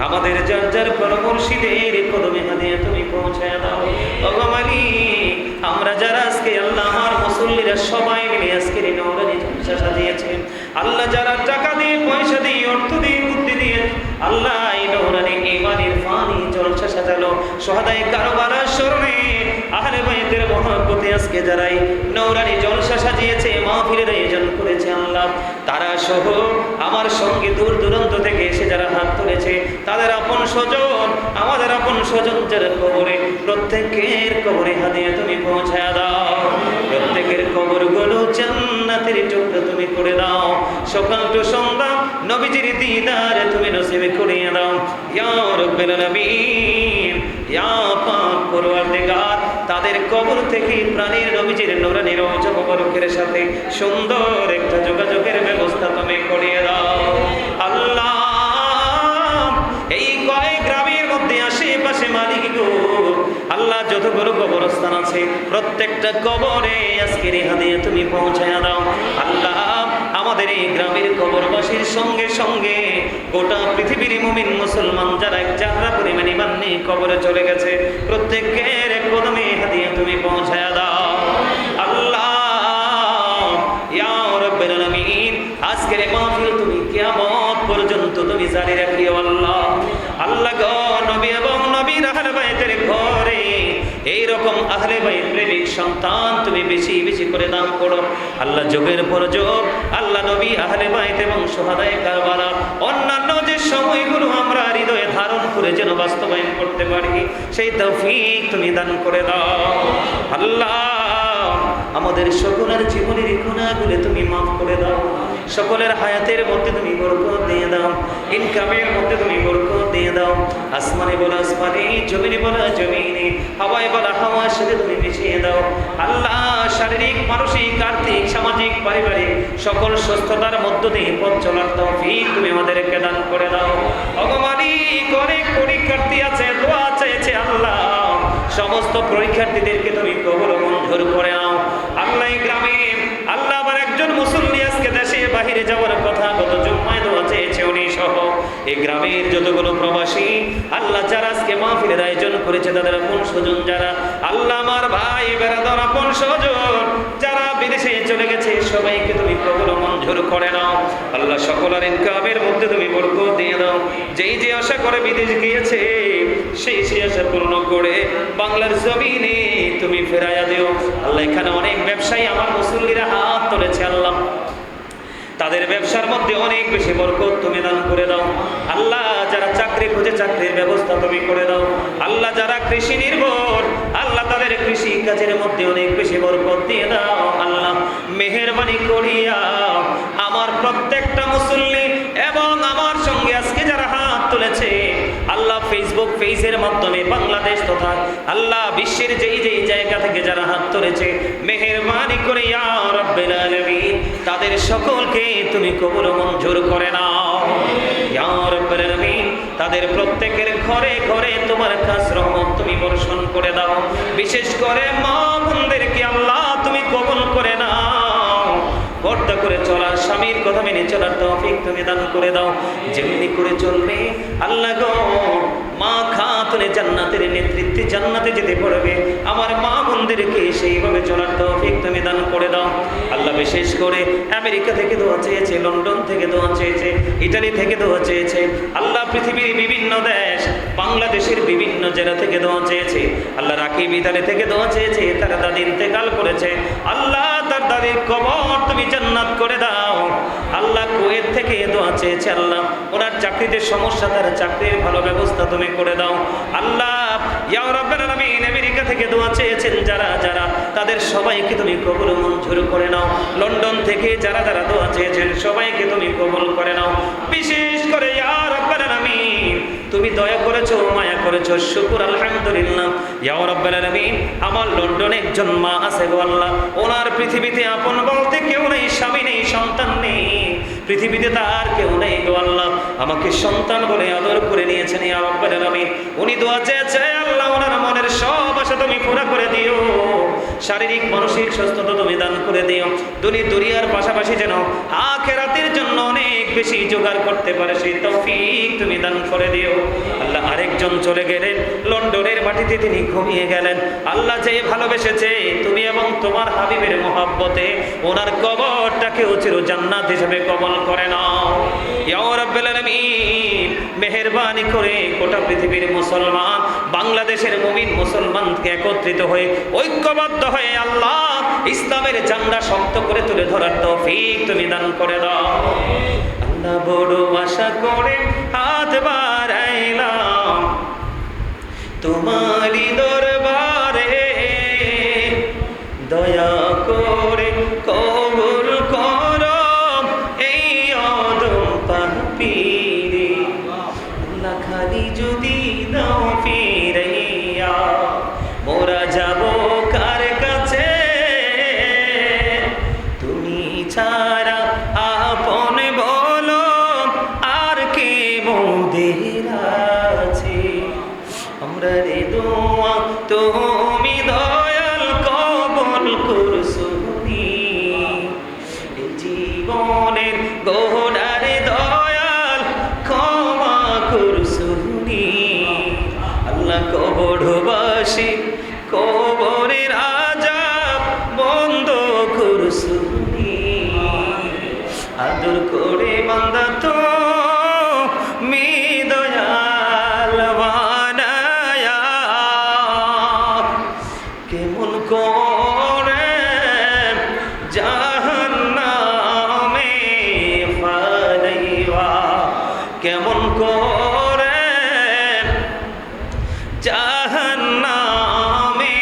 আমাদের যার যার পরমর্শিদের কদমে হাদিয়া তুমি পৌঁছায়া দাও ওগো মালিক আমরা যারা আজকে আল্লাহ আমার মুসল্লিরা সবাই মিলে আজকে এই নওরানি জলসা সাজিয়েছে আল্লাহ যারা টাকা দিয়ে পয়সা দিয়ে অর্থ দিয়ে বুদ্ধি দিয়ে আল্লাহ এই নওরানি ঈমানের ফানি জলসা সাজালো শহাদায়ে কারবালার স্মরণে আহলে বাইতের মহব্বতে আজকে যারাই নওরানি জলসা সাজিয়েছে মাহফিলের আয়োজন করেছে আল্লাহ তারা সহ আমার সঙ্গে দূর দূরান্ত থেকে এসে যারা হাত তুলেছে তাদের আপন স্বজন আমাদের আপন স্বজন যারা কবরে প্রত্যেকের কবরে হাদিয়া তুমি পৌঁছায়া দাও প্রত্যেকের কবরগুলো জান্নাতের টুকরা তুমি করে দাও সকাল টু সন্ধ্যা নবীজির দিদার তুমি নসিব করিয়ে দাও ইয়া রাব্বিল আলামিন ইয়া পাক পরওয়ারদিগার তাদের কবর থেকে প্রাণের নবীজির নূরানি রওজা মুবারকের সাথে সুন্দর একটা যোগাযোগের ব্যবস্থা তুমি করিয়ে দাও আল্লাহ এই কয়েক গ্রামের মধ্যে আশেপাশে মালিক গো আল্লাহ যতগুলো কবরস্থান আছে প্রত্যেকটা কবরে আজকের হাদিয়া তুমি পৌঁছায়া দাও আল্লাহ আমাদের আমাদের এই গ্রামের কবরবাসীর সঙ্গে সঙ্গে গোটা পৃথিবীর মুমিন মুসলমান যারা যারা পরিমাণ ঈমান নিয়ে কবরে চলে গেছে প্রত্যেকের এক কদমে হাদিয়া তুমি পৌঁছায়া দাও আল্লাহ ইয়া রাব্বুল আলামিন। আজকের এই মাহফিল তুমি কিয়ামত পর্যন্ত তুমি জারি রাখিও আল্লাহ। আল্লাহ গো, নবী এবং নবীর আহলে বাইতের ঘরে এইরকম আহলে বাইত প্রেমিক সন্তান তুমি বেশি বেশি করে দান করো আল্লাহ। যুগের পর যুগ আল্লাহ নবী আহলে বাইত এবং শুহাদায়ে কারবালা অন্যান্য যে সময়গুলো আমরা হৃদয়ে ধারণ করে যেন বাস্তবায়ন করতে পারি সেই তৌফিক তুমি দান করে দাও আল্লাহ। আমাদের সকলের জীবনের গুনাহগুলো তুমি মাফ করে দাও, সকলের হায়াতের মধ্যে তুমি বরকত দিয়ে দাও, ইনকামের মধ্যে তুমি বরকত দিয়ে দাও। আসমানে বলা আসমানে, জমিনে বলা জমিনে, হাওয়ায় বলা হাওয়ার সাথে তুমি মিশিয়ে দাও আল্লাহ। শারীরিক, মানসিক, আর্থিক, সামাজিক, পারিবারিক সকল সুস্থতার মধ্য দিয়ে পথ চলার তৌফিক তুমি আমাদেরকে দান করে দাও। অগমানিক অনেক পরীক্ষার্থী আছে, দোয়া চেয়েছে আল্লাহ, সমস্ত পরীক্ষার্থীদেরকে তুমি কবুল ও মঞ্জুর করে নাও আল্লাহ। এই গ্রামে আল্লাহ আবার একজন মুসল্লি আজকে দেশে বাহিরে যাওয়ার কথা গত জুম্মায় দোয়া চেয়েছে উনি সহ এই গ্রামের যতগুলো প্রবাসী আল্লাহ যারা আজকে মাহফিলের আয়োজন করেছে তাদের আপন স্বজন যারা আল্লাহ আমার ভাই বেরাদার আপন স্বজন যারা বিদেশে চলে গেছে সবাইকে তুমি কবুল ও মঞ্জুর করে নাও আল্লাহ। সকলের ইনকামের মধ্যে তুমি বরকত দিয়ে দাও। যেই যে আশা করে বিদেশ গিয়েছে সেই আশা পূর্ণ করে বাংলার জমিনে তুমি ফেরাইয়া দিও আল্লাহ। এখানে অনেক ব্যবসায়ী আমার মুসল্লিরা হাত তুলেছে আল্লাহ, তাদের ব্যবসার মধ্যে অনেক বেশি বরকত তুমি দান করে দাও আল্লাহ। যারা চাকরি খুঁজে চাকরির ব্যবস্থা তুমি করে দাও আল্লাহ। যারা কৃষি নির্ভর আল্লাহ তাদের কৃষি কাজের মধ্যে অনেক বেশি বরকত দিয়ে দাও আল্লাহ। মেহেরবানি করিয়া আমার প্রত্যেকটা মুসল্লি এবং আমার সঙ্গে আজকে যারা হাত তুলেছে আল্লাহ ফেসবুক পেজের মাধ্যমে বাংলাদেশ তথা আল্লাহ বিশ্বের যেই যেই জায়গা থেকে যারা হাত তুলেছে মেহেরবানি করে ইয়া রাব্বুল আলামিন তাদের সকলকে তুমি কবুল ও মঞ্জুর করে নাও ইয়া রাব্বুল আলামিন। তাদের প্রত্যেকের ঘরে ঘরে তোমার খাস রহমত তুমি বর্ষণ করে দাও। বিশেষ করে মা বোনদেরকে আল্লাহ তুমি কবুল করে নাও। পর্দা করে চলা, স্বামীর কথা মেনে চলার তৌফিক তুমি দান করে দাও। যেমনি করে চলবে আল্লাহ গো মা খাতুনে জান্নাতের নেতৃত্বে জান্নাতে যেতে পারবে আমার মা বোনদেরকে সেইভাবে চলার তৌফিক তুমি দান করে দাও আল্লাহ। বিশেষ করে আমেরিকা থেকে দোয়া চেয়েছে, লন্ডন থেকে দোয়া চেয়েছে, ইটালি থেকে দোয়া চেয়েছে আল্লাহ। পৃথিবীর বিভিন্ন দেশ, বাংলাদেশের বিভিন্ন জেলা থেকে দোয়া চেয়েছে আল্লাহ। রাকিব ইতালি থেকে দোয়া চেয়েছে, তার দাদি ইন্তেকাল করেছে আল্লাহ, তার দাদির কবর তুমি জান্নাত করে দাও আল্লাহ। কুয়েত থেকে দোয়া চেয়েছে আল্লাহ, ওনার চাকরিতে সমস্যা, তার চাকরির ভালো ব্যবস্থা তুমি করে দাও আল্লাহ। ইয়া রাব্বুল আলামিন। আমেরিকা থেকে দোয়া চেয়েছেন যারা যারা তাদের সবাইকে তুমি কবুল ও মঞ্জুর করে নাও। লন্ডন থেকে যারা যারা দোয়া চেয়েছেন সবাইকে তুমি কবুল করে নাও। বিশেষ করে ইয়া রাব্বুল আলামিন তুমি দয়া করেছো, মায়া করেছো, শুকর আলহামদুলিল্লাহ। ইয়া রাব্বুল আলামিন আমার লন্ডনে একজন মা আছে গো আল্লাহ, ওনার পৃথিবীতে আপন বলতে কেউ নেই, স্বামী নেই, সন্তান নেই, পৃথিবীতে তার কেউ নেই গো আল্লাহ। আমাকে সন্তান বলে আদর করে নিয়েছেন ইয়া রাব্বুল আলামিন। উনি দোয়া চেয়েছে আল্লাহ, ওনার মনের সব আশা তুমি পুরা করে দিও। শারীরিক মানসিক সুস্থতা তুমি দান করে দিও। দুনিয়ার পাশাপাশি যেন আখিরাতের জন্য অনেক বেশি জোগাড় করতে পারে সেই তৌফিক তুমি দান করে দিও আল্লাহ। আরেকজন চলে গেলেন লন্ডনের মাটিতে, তিনি ঘুমিয়ে গেলেন আল্লাহ। যে ভালোবেসেছে তুমি এবং তোমার হাবিবের মহব্বতে ওনার কবরটাকে চির জান্নাত হিসেবে কবুল করে নাও ইয়া রাব্বুল আলামিন। মেহেরবানি করে গোটা পৃথিবীর মুসলমান, বাংলাদেশের মুমিন মুসলমানকে একত্রিত হয়ে ঐক্যবদ্ধ হয়ে আল্লাহ ইসলামের ঝান্ডা শক্ত করে তুলে ধরার তৌফিক তুমি দান করে দাও আল্লাহ। বড় আশা করে হাত বাড়াইলাম তোমারই দরবারে, দয়া করে কবুল করো এই অদম পাপীরে আল্লাহ। খালি যদি দাও ফিরাইয়া মোরা যাব কার কাছে, তুমি ছাড়া আপন বলো আর কে মোদের আছে। আমরা রে দোয়া তুমি দয়াল কবুল করছো, এই জীবনের গোহনারে দয়াল ক্ষমা করুসুনি আল্লাহ কবরবাসী কবরের আযাব বন্ধ করুসুনি আদর করে বান্দা তো মি দয়াল বানায়া কেমন করে জাহান্নামে ফালাইবা কেমন করে জাহান্নামে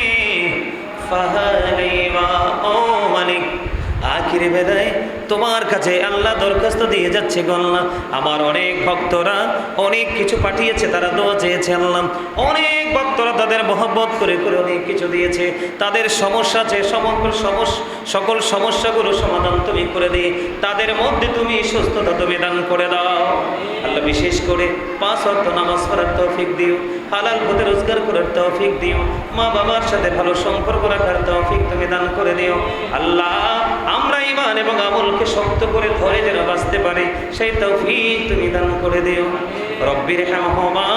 ফালাইবা ও মালিক আখিরে বেলায় তোমার কাছে আল্লাহ দরখাস্ত দিয়ে যাচ্ছে গল্লা আমার অনেক ভক্তরা অনেক কিছু পাঠিয়েছে তারা দোয়া চেয়েছে আল্লাহ অনেক ভক্তরা তাদের মহব্বত করে করে অনেক কিছু দিয়েছে তাদের সমস্যা আছে সকল সমস্যাগুলো সমাধান তুমি করে দিয়ে তাদের মধ্যে তুমি সুস্থতা তুমি দান করে দাও আল্লাহ বিশেষ করে 5 ওয়াক্ত নামাজ পড়ার তৌফিক দিও হালাল পথে রোজগার করার তৌফিক দিও মা বাবার সাথে ভালো সম্পর্ক রাখার তৌফিক তুমি দান করে দিও আল্লাহ আমরা ঈমান এবং আমলকে শক্ত করে ধরে যেন বাঁচতে পারি সেই তৌফিক তুমি দান করে দিও রব্বির হামহুমা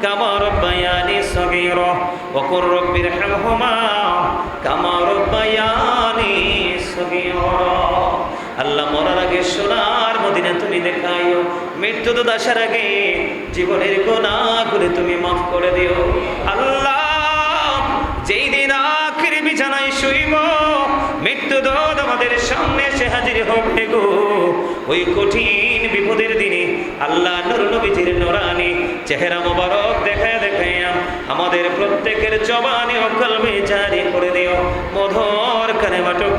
কামা রব্বায়ানি সগীরা ওয়া কুর রব্বির হামহুমা কামা রব্বায়ানি সগীরা আল্লাহ মরার আগে সোনার মদিনা তুমি দেখাইও মৃত্যু তো আসার আগে জীবনের গুনাহগুলো তুমি মাফ করে দিও আল্লাহ যেই দিন আখির বিছানায় শুইব মৃত্যু দোদ আমাদের সামনে এসে হাজির হবে গো ওই কঠিন বিপদের দিনে আল্লাহ নূর নবীজির নূরানি চেহারা মোবারক দেখায় দেখাইয়া আমাদের প্রত্যেকের জবানে ও কলবে জারি করে দিও মধুর কালেমাটুকু